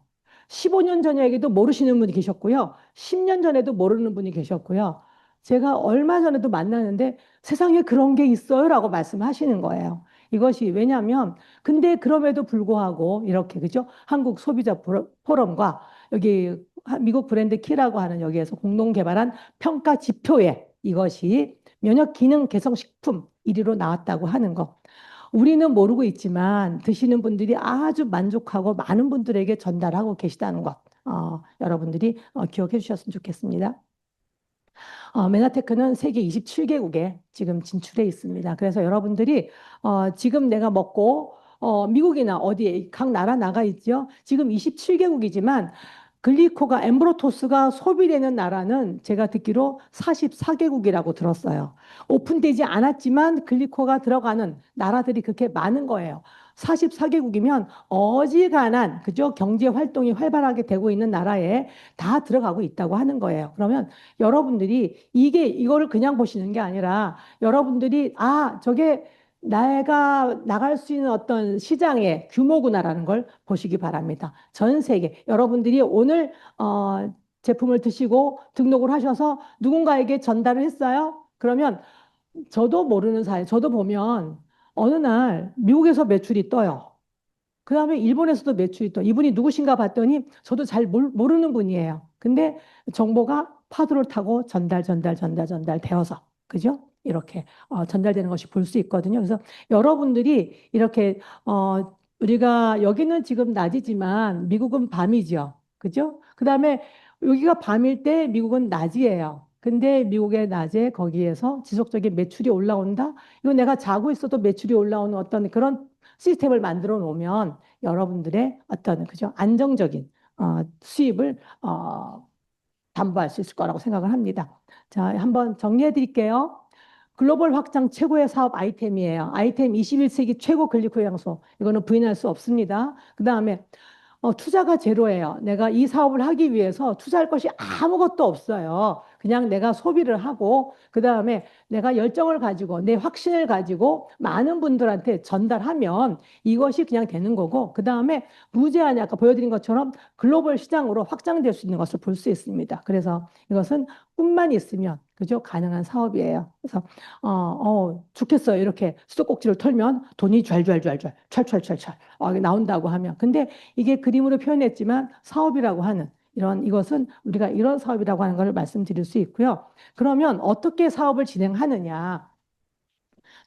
15년 전에도 모르시는 분이 계셨고요. 10년 전에도 모르는 분이 계셨고요. 제가 얼마 전에도 만나는데 세상에 그런 게 있어요? 라고 말씀하시는 거예요. 이것이 왜냐하면 근데 그럼에도 불구하고 이렇게 그죠? 한국 소비자 포럼과 여기 미국 브랜드 키라고 하는 여기에서 공동 개발한 평가 지표에 이것이 면역 기능 개선 식품 1위로 나왔다고 하는 거. 우리는 모르고 있지만 드시는 분들이 아주 만족하고 많은 분들에게 전달하고 계시다는 것. 여러분들이 기억해 주셨으면 좋겠습니다. 메나테크는 세계 27개국에 지금 진출해 있습니다. 그래서 여러분들이 지금 내가 먹고 미국이나 어디에 각 나라 나가 있죠. 지금 27개국이지만 글리코가 엠브로토스가 소비되는 나라는 제가 듣기로 44개국이라고 들었어요. 오픈되지 않았지만 글리코가 들어가는 나라들이 그렇게 많은 거예요. 44개국이면 어지간한 그죠? 경제 활동이 활발하게 되고 있는 나라에 다 들어가고 있다고 하는 거예요. 그러면 여러분들이 이거를 그냥 보시는 게 아니라 여러분들이 저게 내가 나갈 수 있는 어떤 시장의 규모구나라는 걸 보시기 바랍니다. 전 세계 여러분들이 오늘 제품을 드시고 등록을 하셔서 누군가에게 전달을 했어요. 그러면 저도 모르는 사이, 저도 보면 어느 날 미국에서 매출이 떠요. 그 다음에 일본에서도 매출이 떠. 이분이 누구신가 봤더니 저도 잘 모르는 분이에요. 근데 정보가 파도를 타고 전달 되어서 그죠? 이렇게 전달되는 것이 볼 수 있거든요. 그래서 여러분들이 이렇게 우리가 여기는 지금 낮이지만 미국은 밤이죠. 그죠? 그다음에 여기가 밤일 때 미국은 낮이에요. 근데 미국의 낮에 거기에서 지속적인 매출이 올라온다? 이거 내가 자고 있어도 매출이 올라오는 어떤 그런 시스템을 만들어 놓으면 여러분들의 어떤 그죠? 안정적인 수입을 담보할 수 있을 거라고 생각을 합니다. 자, 한번 정리해 드릴게요. 글로벌 확장 최고의 사업 아이템이에요. 아이템 21세기 최고 글리코 향소. 이거는 부인할 수 없습니다. 그 다음에 투자가 제로예요. 내가 이 사업을 하기 위해서 투자할 것이 아무것도 없어요. 그냥 내가 소비를 하고, 그 다음에 내가 열정을 가지고, 내 확신을 가지고 많은 분들한테 전달하면 이것이 그냥 되는 거고, 그 다음에 무제한이 아까 보여드린 것처럼 글로벌 시장으로 확장될 수 있는 것을 볼 수 있습니다. 그래서 이것은 꿈만 있으면, 그죠? 가능한 사업이에요. 그래서, 좋겠어요. 이렇게 수도꼭지를 털면 돈이 좔좔좔좔, 찰찰찰찰 나온다고 하면. 근데 이게 그림으로 표현했지만 사업이라고 하는 이것은 우리가 이런 사업이라고 하는 것을 말씀드릴 수 있고요. 그러면 어떻게 사업을 진행하느냐?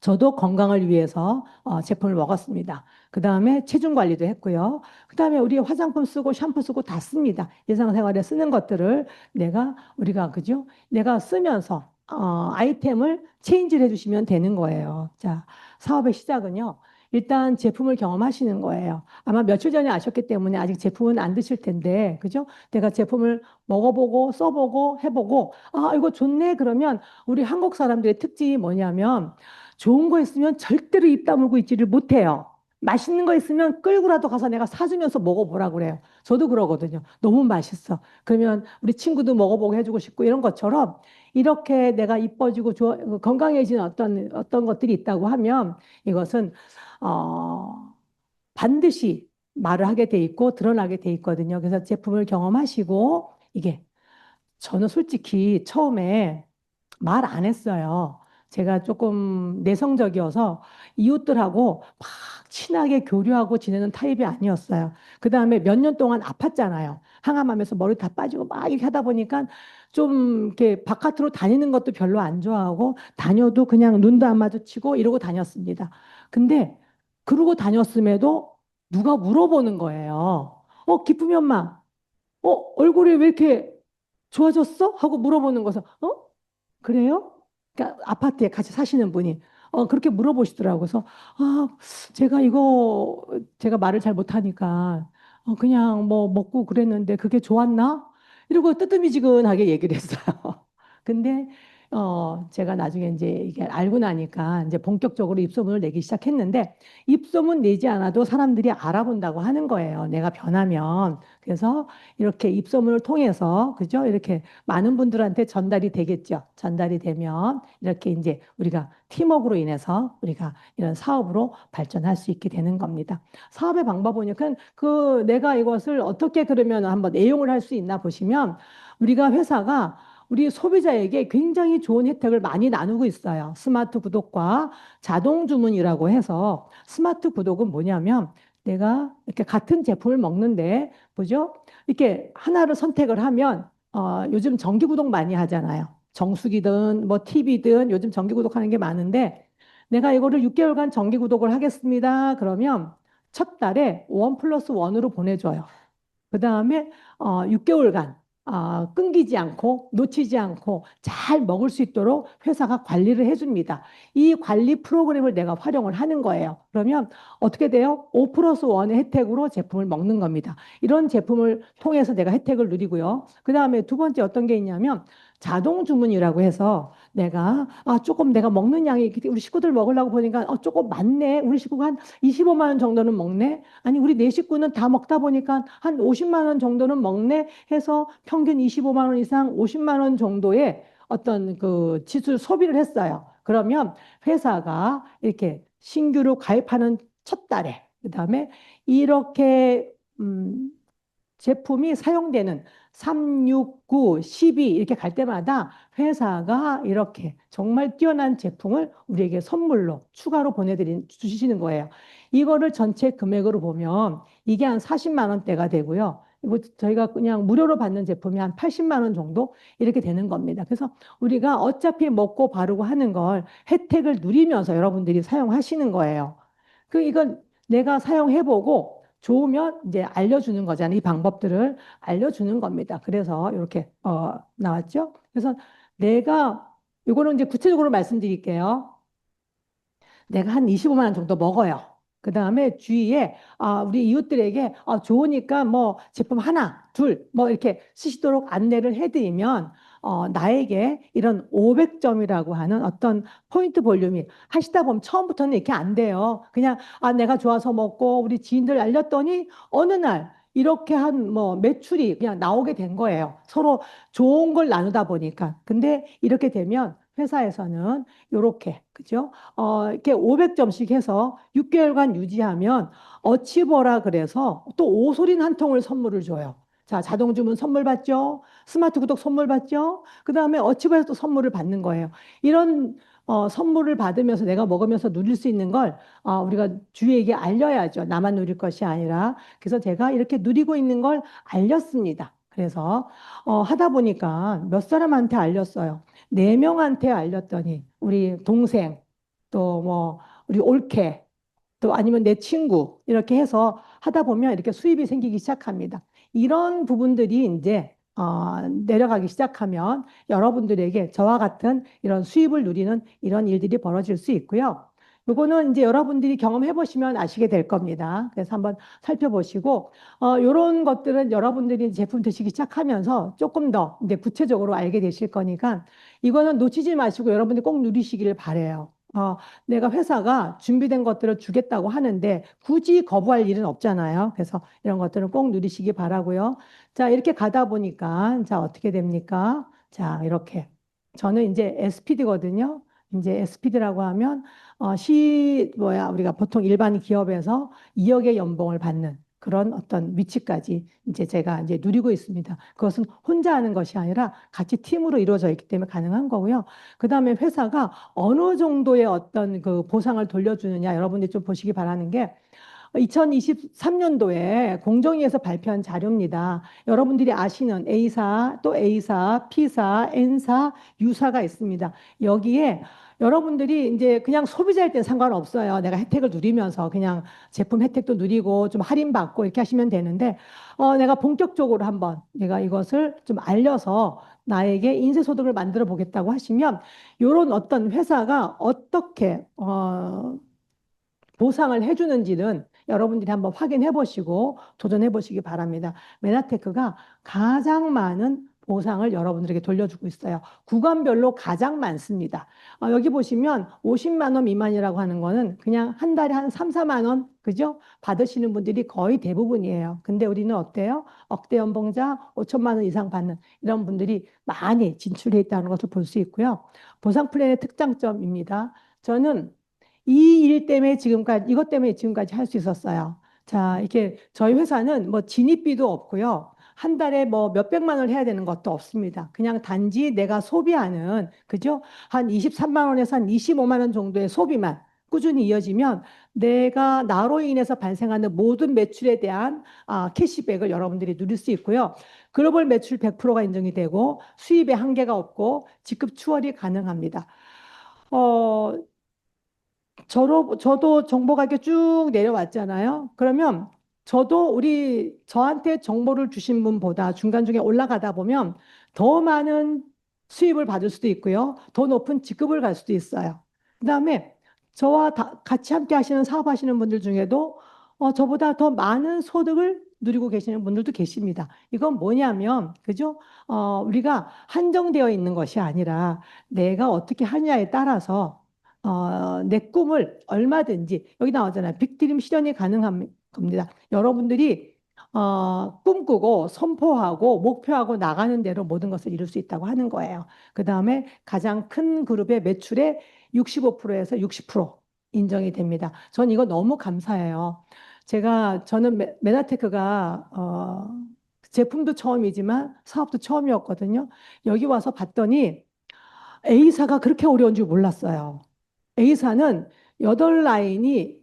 저도 건강을 위해서 제품을 먹었습니다. 그 다음에 체중 관리도 했고요. 그 다음에 우리 화장품 쓰고 샴푸 쓰고 다 씁니다. 일상생활에 쓰는 것들을 우리가 그죠? 내가 쓰면서 아이템을 체인지를 해주시면 되는 거예요. 자, 사업의 시작은요. 일단 제품을 경험하시는 거예요. 아마 며칠 전에 아셨기 때문에 아직 제품은 안 드실 텐데, 그죠? 내가 제품을 먹어보고 써보고 해보고, 이거 좋네. 그러면 우리 한국 사람들의 특징이 뭐냐면 좋은 거 있으면 절대로 입 다물고 있지를 못해요. 맛있는 거 있으면 끌고라도 가서 내가 사주면서 먹어보라 그래요. 저도 그러거든요. 너무 맛있어. 그러면 우리 친구도 먹어보고 해주고 싶고 이런 것처럼 이렇게 내가 이뻐지고 건강해지는 어떤 것들이 있다고 하면 이것은 반드시 말을 하게 돼 있고 드러나게 돼 있거든요. 그래서 제품을 경험하시고 저는 솔직히 처음에 말 안 했어요. 제가 조금 내성적이어서 이웃들하고 막 친하게 교류하고 지내는 타입이 아니었어요. 그 다음에 몇 년 동안 아팠잖아요. 항암하면서 머리 다 빠지고 막 이렇게 하다 보니까 좀 이렇게 바깥으로 다니는 것도 별로 안 좋아하고 다녀도 그냥 눈도 안 마주치고 이러고 다녔습니다. 근데 그러고 다녔음에도 누가 물어보는 거예요. 기쁨이 엄마, 얼굴이 왜 이렇게 좋아졌어? 하고 물어보는 거서, 그래요? 그러니까 아파트에 같이 사시는 분이 그렇게 물어보시더라고요. 그래서 아, 제가 말을 잘 못하니까 그냥 뭐 먹고 그랬는데 그게 좋았나? 이러고 뜨뜨미지근하게 얘기를 했어요. 근데 제가 나중에 이제 이게 알고 나니까 이제 본격적으로 입소문을 내기 시작했는데 입소문 내지 않아도 사람들이 알아본다고 하는 거예요. 내가 변하면. 그래서 이렇게 입소문을 통해서 그죠? 이렇게 많은 분들한테 전달이 되겠죠. 전달이 되면 이렇게 이제 우리가 팀워크로 인해서 우리가 이런 사업으로 발전할 수 있게 되는 겁니다. 사업의 방법은요. 그 내가 이것을 어떻게 그러면 한번 내용을 할 수 있나 보시면 우리가 회사가 우리 소비자에게 굉장히 좋은 혜택을 많이 나누고 있어요. 스마트 구독과 자동 주문이라고 해서 스마트 구독은 뭐냐면 내가 이렇게 같은 제품을 먹는데 보죠? 이렇게 하나를 선택을 하면 요즘 정기 구독 많이 하잖아요. 정수기든 뭐 TV든 요즘 정기 구독하는 게 많은데 내가 이거를 6개월간 정기 구독을 하겠습니다. 그러면 첫 달에 원 플러스 원으로 보내줘요. 그 다음에 6개월간 끊기지 않고 놓치지 않고 잘 먹을 수 있도록 회사가 관리를 해줍니다. 이 관리 프로그램을 내가 활용을 하는 거예요. 그러면 어떻게 돼요? 5 플러스 1의 혜택으로 제품을 먹는 겁니다. 이런 제품을 통해서 내가 혜택을 누리고요. 그 다음에 두 번째 어떤 게 있냐면 자동 주문이라고 해서 조금 내가 먹는 양이 우리 식구들 먹으려고 보니까 조금 많네. 우리 식구가 한 25만 원 정도는 먹네. 아니 우리 네 식구는 다 먹다 보니까 한 50만 원 정도는 먹네 해서 평균 25만 원 이상 50만 원 정도의 어떤 그 지출 소비를 했어요. 그러면 회사가 이렇게 신규로 가입하는 첫 달에 그다음에 이렇게 제품이 사용되는 3, 6, 9, 12 이렇게 갈 때마다 회사가 이렇게 정말 뛰어난 제품을 우리에게 선물로 추가로 주시는 거예요. 이거를 전체 금액으로 보면 이게 한 40만 원대가 되고요. 이거 저희가 그냥 무료로 받는 제품이 한 80만 원 정도 이렇게 되는 겁니다. 그래서 우리가 어차피 먹고 바르고 하는 걸 혜택을 누리면서 여러분들이 사용하시는 거예요. 이건 내가 사용해보고 좋으면 이제 알려주는 거잖아요. 이 방법들을 알려주는 겁니다. 그래서 이렇게 나왔죠. 그래서 이거는 이제 구체적으로 말씀드릴게요. 내가 한 25만 원 정도 먹어요. 그 다음에 주위에 우리 이웃들에게 좋으니까 뭐 제품 하나, 둘, 뭐 이렇게 쓰시도록 안내를 해드리면 나에게 이런 500점이라고 하는 어떤 포인트 볼륨이 하시다 보면 처음부터는 이렇게 안 돼요. 그냥 내가 좋아서 먹고 우리 지인들 알렸더니 어느 날 이렇게 한 뭐 매출이 그냥 나오게 된 거예요. 서로 좋은 걸 나누다 보니까. 근데 이렇게 되면 회사에서는 이렇게 그죠? 이렇게 500점씩 해서 6개월간 유지하면 어치버라 그래서 또 오소린 한 통을 선물을 줘요. 자, 자동 주문 선물 받죠? 스마트 구독 선물 받죠? 그 다음에 어치버에서 또 선물을 받는 거예요. 이런 선물을 받으면서 내가 먹으면서 누릴 수 있는 걸 우리가 주위에게 알려야죠. 나만 누릴 것이 아니라. 그래서 제가 이렇게 누리고 있는 걸 알렸습니다. 그래서 하다 보니까 몇 사람한테 알렸어요. 네 명한테 알렸더니 우리 동생 또 뭐 우리 올케 또 아니면 내 친구 이렇게 해서 하다 보면 이렇게 수입이 생기기 시작합니다. 이런 부분들이 이제 내려가기 시작하면 여러분들에게 저와 같은 이런 수입을 누리는 이런 일들이 벌어질 수 있고요. 이거는 이제 여러분들이 경험해 보시면 아시게 될 겁니다. 그래서 한번 살펴보시고 이런 것들은 여러분들이 제품 드시기 시작하면서 조금 더 이제 구체적으로 알게 되실 거니까 이거는 놓치지 마시고 여러분들이 꼭 누리시기를 바래요. 내가 회사가 준비된 것들을 주겠다고 하는데 굳이 거부할 일은 없잖아요. 그래서 이런 것들은 꼭 누리시기 바라고요. 자, 이렇게 가다 보니까 자, 어떻게 됩니까? 자, 이렇게 저는 이제 SPD거든요. 이제 SPD라고 하면 우리가 보통 일반 기업에서 2억의 연봉을 받는 그런 어떤 위치까지 이제 제가 이제 누리고 있습니다. 그것은 혼자 하는 것이 아니라 같이 팀으로 이루어져 있기 때문에 가능한 거고요. 그다음에 회사가 어느 정도의 어떤 그 보상을 돌려주느냐 여러분들이 좀 보시기 바라는 게 2023년도에 공정위에서 발표한 자료입니다. 여러분들이 아시는 A사, 또 A사, P사, N사, U사가 있습니다. 여기에 여러분들이 이제 그냥 소비자일 땐 상관없어요. 내가 혜택을 누리면서 그냥 제품 혜택도 누리고 좀 할인받고 이렇게 하시면 되는데, 내가 본격적으로 한번 내가 이것을 좀 알려서 나에게 인쇄소득을 만들어 보겠다고 하시면, 이런 어떤 회사가 어떻게, 보상을 해주는지는 여러분들이 한번 확인해 보시고 도전해 보시기 바랍니다. 메나테크가 가장 많은 보상을 여러분들에게 돌려주고 있어요. 구간별로 가장 많습니다. 여기 보시면 50만 원 미만이라고 하는 거는 그냥 한 달에 한 3, 4만 원, 그죠? 받으시는 분들이 거의 대부분이에요. 근데 우리는 어때요? 억대 연봉자 5천만 원 이상 받는 이런 분들이 많이 진출해 있다는 것을 볼 수 있고요. 보상 플랜의 특장점입니다. 저는 이 일 때문에 지금까지, 이것 때문에 지금까지 할 수 있었어요. 자, 이렇게 저희 회사는 뭐 진입비도 없고요. 한 달에 뭐 몇백만 원을 해야 되는 것도 없습니다. 그냥 단지 내가 소비하는, 그죠? 한 23만 원에서 한 25만 원 정도의 소비만 꾸준히 이어지면 내가 나로 인해서 발생하는 모든 매출에 대한 캐시백을 여러분들이 누릴 수 있고요. 글로벌 매출 100%가 인정이 되고 수입에 한계가 없고 직급 추월이 가능합니다. 어, 저도 정보가 이렇게 쭉 내려왔잖아요. 그러면 저한테 정보를 주신 분보다 중간중에 올라가다 보면 더 많은 수입을 받을 수도 있고요. 더 높은 직급을 갈 수도 있어요. 그다음에 저와 같이 함께 하시는 사업하시는 분들 중에도 저보다 더 많은 소득을 누리고 계시는 분들도 계십니다. 이건 뭐냐면, 그죠? 우리가 한정되어 있는 것이 아니라 내가 어떻게 하냐에 따라서 내 꿈을 얼마든지 여기 나오잖아요. 빅드림 실현이 가능한 겁니다. 여러분들이 꿈꾸고 선포하고 목표하고 나가는 대로 모든 것을 이룰 수 있다고 하는 거예요. 그 다음에 가장 큰 그룹의 매출의 65%에서 60% 인정이 됩니다. 전 이거 너무 감사해요. 저는 메나테크가 제품도 처음이지만 사업도 처음이었거든요. 여기 와서 봤더니 A사가 그렇게 어려운 줄 몰랐어요. A사는 8라인이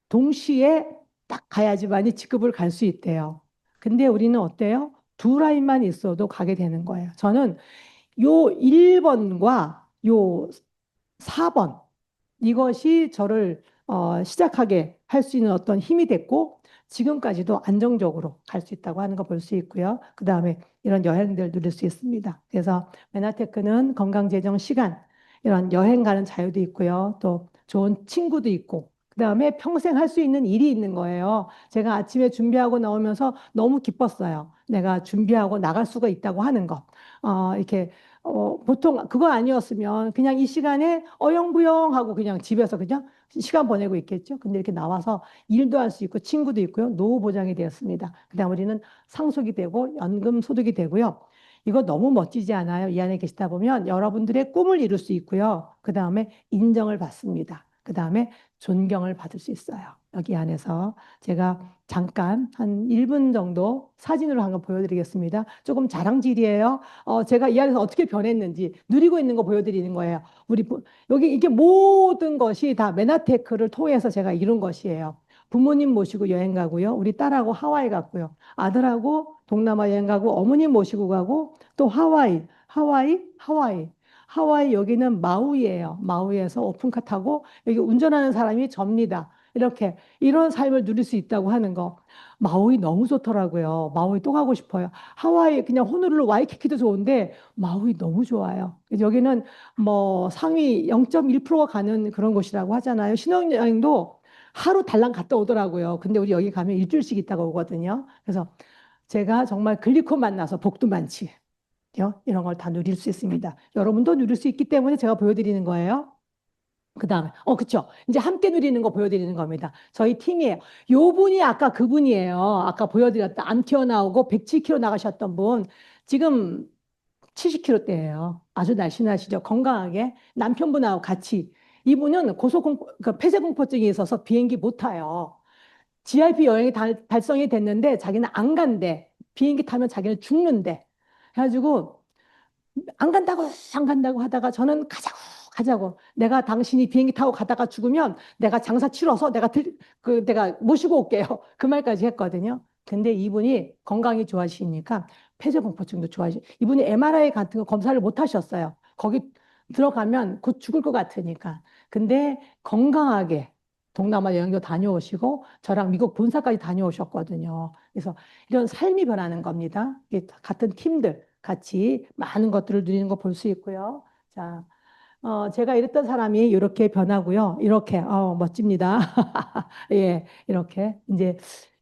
동시에 딱 가야지만이 직급을 갈 수 있대요. 근데 우리는 어때요? 2라인만 있어도 가게 되는 거예요. 저는 요 1번과 요 4번 이것이 저를 시작하게 할 수 있는 어떤 힘이 됐고 지금까지도 안정적으로 갈 수 있다고 하는 거 볼 수 있고요. 그 다음에 이런 여행들 누릴 수 있습니다. 그래서 메나테크는 건강재정 시간, 이런 여행 가는 자유도 있고요. 또 좋은 친구도 있고 그 다음에 평생 할 수 있는 일이 있는 거예요. 제가 아침에 준비하고 나오면서 너무 기뻤어요. 내가 준비하고 나갈 수가 있다고 하는 거. 이렇게 보통 그거 아니었으면 그냥 이 시간에 어영부영하고 그냥 집에서 그냥 시간 보내고 있겠죠. 근데 이렇게 나와서 일도 할 수 있고 친구도 있고요. 노후 보장이 되었습니다. 그다음 우리는 상속이 되고 연금 소득이 되고요. 이거 너무 멋지지 않아요? 이 안에 계시다 보면 여러분들의 꿈을 이룰 수 있고요. 그다음에 인정을 받습니다. 그다음에 존경을 받을 수 있어요. 여기 안에서 제가 잠깐 한 1분 정도 사진으로 한번 보여드리겠습니다. 조금 자랑질이에요. 제가 이 안에서 어떻게 변했는지 누리고 있는 거 보여드리는 거예요. 여기 이게 모든 것이 다 메나테크를 통해서 제가 이룬 것이에요. 부모님 모시고 여행 가고요. 우리 딸하고 하와이 갔고요. 아들하고 동남아 여행 가고 어머님 모시고 가고 또 하와이 여기는 마우이예요. 마우이에서 오픈카 타고 여기 운전하는 사람이 접니다. 이렇게 이런 삶을 누릴 수 있다고 하는 거. 마우이 너무 좋더라고요. 마우이 또 가고 싶어요. 하와이 그냥 호놀룰루 와이키키도 좋은데 마우이 너무 좋아요. 여기는 뭐 상위 0.1%가 가는 그런 곳이라고 하잖아요. 신혼여행도 하루 달랑 갔다 오더라고요. 근데 우리 여기 가면 일주일씩 있다가 오거든요. 그래서 제가 정말 글리코 만나서 복도 많지. 이런 걸 다 누릴 수 있습니다. 여러분도 누릴 수 있기 때문에 제가 보여드리는 거예요. 그 다음에, 그쵸. 이제 함께 누리는 거 보여드리는 겁니다. 저희 팀이에요. 요 분이 아까 그분이에요. 아까 보여드렸다. 안 튀어나오고 107kg 나가셨던 분. 지금 70kg대예요. 아주 날씬하시죠. 건강하게. 남편분하고 같이. 이분은 폐쇄공포증이 있어서 비행기 못 타요. GIP 여행이 달성이 됐는데 자기는 안 간대. 비행기 타면 자기는 죽는데. 그래가지고 안 간다고 하다가 저는 가자고. 내가 당신이 비행기 타고 가다가 죽으면 내가 장사 치러서 내가 모시고 올게요. 그 말까지 했거든요. 근데 이분이 건강이 좋아지시니까 폐쇄공포증도 이분이 MRI 같은 거 검사를 못 하셨어요. 거기 들어가면 곧 죽을 것 같으니까. 근데 건강하게 동남아 여행도 다녀오시고 저랑 미국 본사까지 다녀오셨거든요. 그래서 이런 삶이 변하는 겁니다. 같은 팀들 같이 많은 것들을 누리는 거 볼 수 있고요. 자, 제가 이랬던 사람이 이렇게 변하고요. 이렇게, 멋집니다. 예, 이렇게.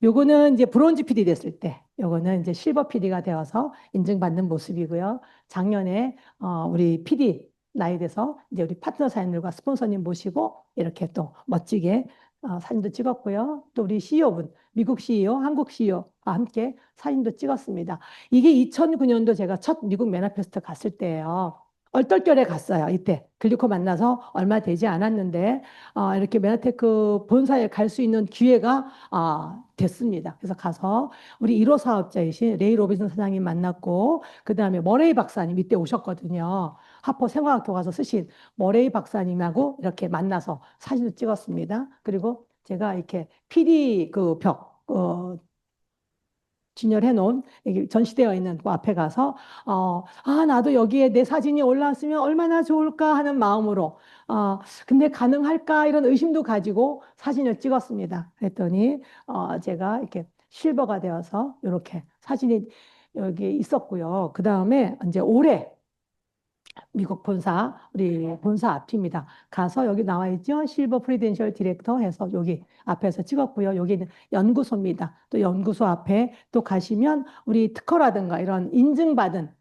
요거는 이제 브론즈 PD 됐을 때, 요거는 이제 실버 PD가 되어서 인증받는 모습이고요. 작년에, 우리 PD 나이 돼서 이제 우리 파트너 사장님들과 스폰서님 모시고 이렇게 또 멋지게 사진도 찍었고요. 또 우리 CEO분, 미국 CEO, 한국 CEO와 함께 사진도 찍었습니다. 이게 2009년도 제가 첫 미국 메나페스트 갔을 때예요. 얼떨결에 갔어요. 이때 글리코 만나서 얼마 되지 않았는데 이렇게 메나테크 본사에 갈 수 있는 기회가 됐습니다. 그래서 가서 우리 1호 사업자이신 레이 로빈슨 사장님 만났고 그 다음에 머레이 박사님 이때 오셨거든요. 하퍼 생화학교 가서 쓰신 머레이 박사님하고 이렇게 만나서 사진도 찍었습니다. 그리고 제가 이렇게 PD 그 벽, 진열해 놓은 전시되어 있는 그 앞에 가서 나도 여기에 내 사진이 올라왔으면 얼마나 좋을까 하는 마음으로 근데 가능할까 이런 의심도 가지고 사진을 찍었습니다. 그랬더니 제가 이렇게 실버가 되어서 이렇게 사진이 여기 있었고요. 그 다음에 이제 올해 미국 본사, 우리 본사 앞입니다. 가서 여기 나와 있죠? 실버 프리덴셜 디렉터 해서 여기 앞에서 찍었고요. 여기는 연구소입니다. 또 연구소 앞에 또 가시면 우리 특허라든가 이런 인증받은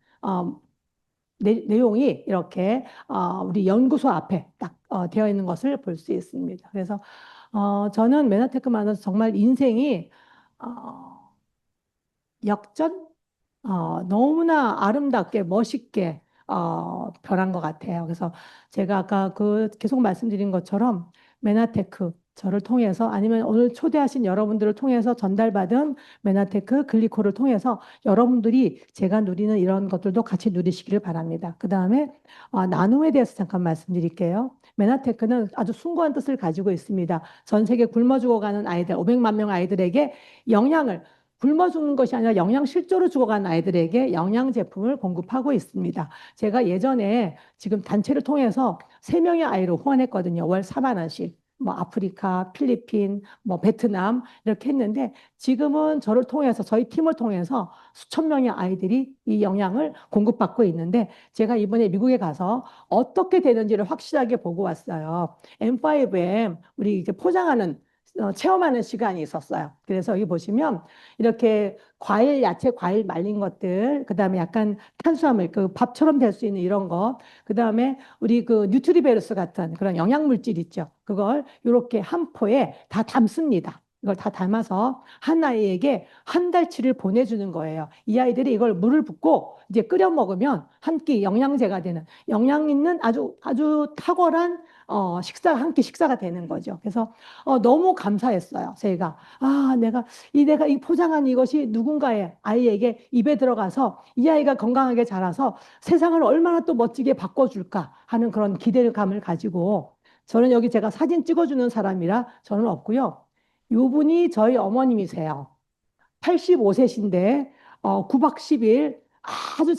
내용이 이렇게 우리 연구소 앞에 딱 되어 있는 것을 볼 수 있습니다. 그래서 저는 메나테크만으로 정말 인생이 역전 너무나 아름답게 멋있게 변한 것 같아요. 그래서 제가 아까 계속 말씀드린 것처럼 메나테크 저를 통해서 아니면 오늘 초대하신 여러분들을 통해서 전달받은 메나테크 글리코를 통해서 여러분들이 제가 누리는 이런 것들도 같이 누리시기를 바랍니다. 그 다음에 나눔에 대해서 잠깐 말씀드릴게요. 메나테크는 아주 숭고한 뜻을 가지고 있습니다. 전 세계 굶어 죽어가는 아이들, 500만 명 아이들에게 영양을 굶어 죽는 것이 아니라 영양 실조로 죽어간 아이들에게 영양 제품을 공급하고 있습니다. 제가 예전에 지금 단체를 통해서 3명의 아이를 후원했거든요. 월 4만 원씩. 뭐 아프리카, 필리핀, 뭐 베트남 이렇게 했는데 지금은 저를 통해서 저희 팀을 통해서 수천 명의 아이들이 이 영양을 공급받고 있는데 제가 이번에 미국에 가서 어떻게 되는지를 확실하게 보고 왔어요. M5M 우리 이제 포장하는 체험하는 시간이 있었어요. 그래서 여기 보시면 이렇게 과일, 야채, 과일 말린 것들, 그 다음에 약간 탄수화물, 그 밥처럼 될 수 있는 이런 것, 그 다음에 우리 그 뉴트리베르스 같은 그런 영양물질 있죠. 그걸 이렇게 한 포에 다 담습니다. 이걸 다 담아서 한 아이에게 한 달치를 보내주는 거예요. 이 아이들이 이걸 물을 붓고 이제 끓여 먹으면 한 끼 영양제가 되는 영양 있는 아주 탁월한 한 끼 식사가 되는 거죠. 그래서 너무 감사했어요. 저희가 내가 이 포장한 이것이 누군가의 아이에게 입에 들어가서 이 아이가 건강하게 자라서 세상을 얼마나 또 멋지게 바꿔줄까 하는 그런 기대감을 가지고 저는 여기 제가 사진 찍어주는 사람이라 저는 없고요. 이분이 저희 어머님이세요. 85세신데 9박 10일 아주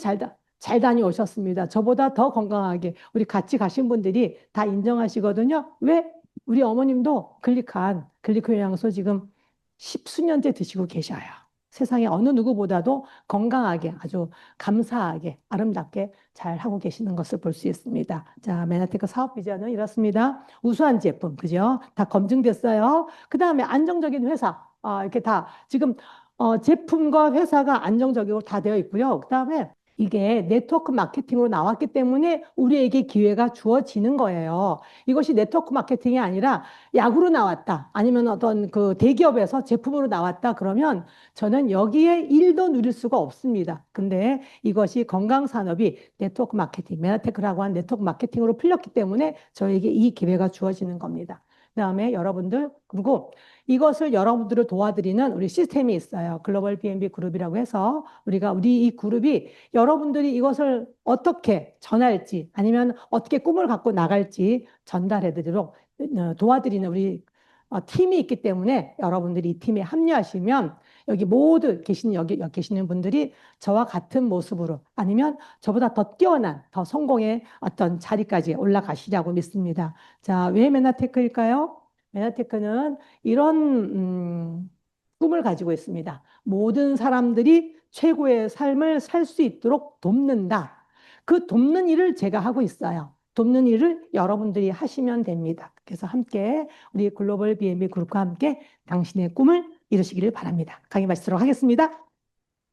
잘 다녀오셨습니다. 저보다 더 건강하게 우리 같이 가신 분들이 다 인정하시거든요. 왜? 우리 어머님도 글리코 영양소 지금 십수년째 드시고 계셔요. 세상에 어느 누구보다도 건강하게 아주 감사하게 아름답게 잘 하고 계시는 것을 볼 수 있습니다. 자, 메나테크 사업 비전은 이렇습니다. 우수한 제품, 그죠? 다 검증됐어요. 그 다음에 안정적인 회사, 이렇게 다 지금 제품과 회사가 안정적이고 다 되어 있고요. 그 다음에 이게 네트워크 마케팅으로 나왔기 때문에 우리에게 기회가 주어지는 거예요. 이것이 네트워크 마케팅이 아니라 약으로 나왔다. 아니면 어떤 그 대기업에서 제품으로 나왔다. 그러면 저는 여기에 일도 누릴 수가 없습니다. 근데 이것이 건강산업이 네트워크 마케팅, 메나테크라고 한 네트워크 마케팅으로 풀렸기 때문에 저에게 이 기회가 주어지는 겁니다. 그다음에 여러분들, 그리고 이것을 여러분들을 도와드리는 우리 시스템이 있어요. 글로벌 B&B 그룹이라고 해서 우리 이 그룹이 여러분들이 이것을 어떻게 전할지 아니면 어떻게 꿈을 갖고 나갈지 전달해드리도록 도와드리는 우리 팀이 있기 때문에 여러분들이 이 팀에 합류하시면 여기 모두 여기 계시는 분들이 저와 같은 모습으로 아니면 저보다 더 뛰어난 더 성공의 어떤 자리까지 올라가시라고 믿습니다. 자, 왜 메나테크일까요? 메나테크는 이런 꿈을 가지고 있습니다. 모든 사람들이 최고의 삶을 살 수 있도록 돕는다. 그 돕는 일을 제가 하고 있어요. 돕는 일을 여러분들이 하시면 됩니다. 그래서 함께 우리 글로벌 B&B 그룹과 함께 당신의 꿈을 이루시기를 바랍니다. 강의 마치도록 하겠습니다.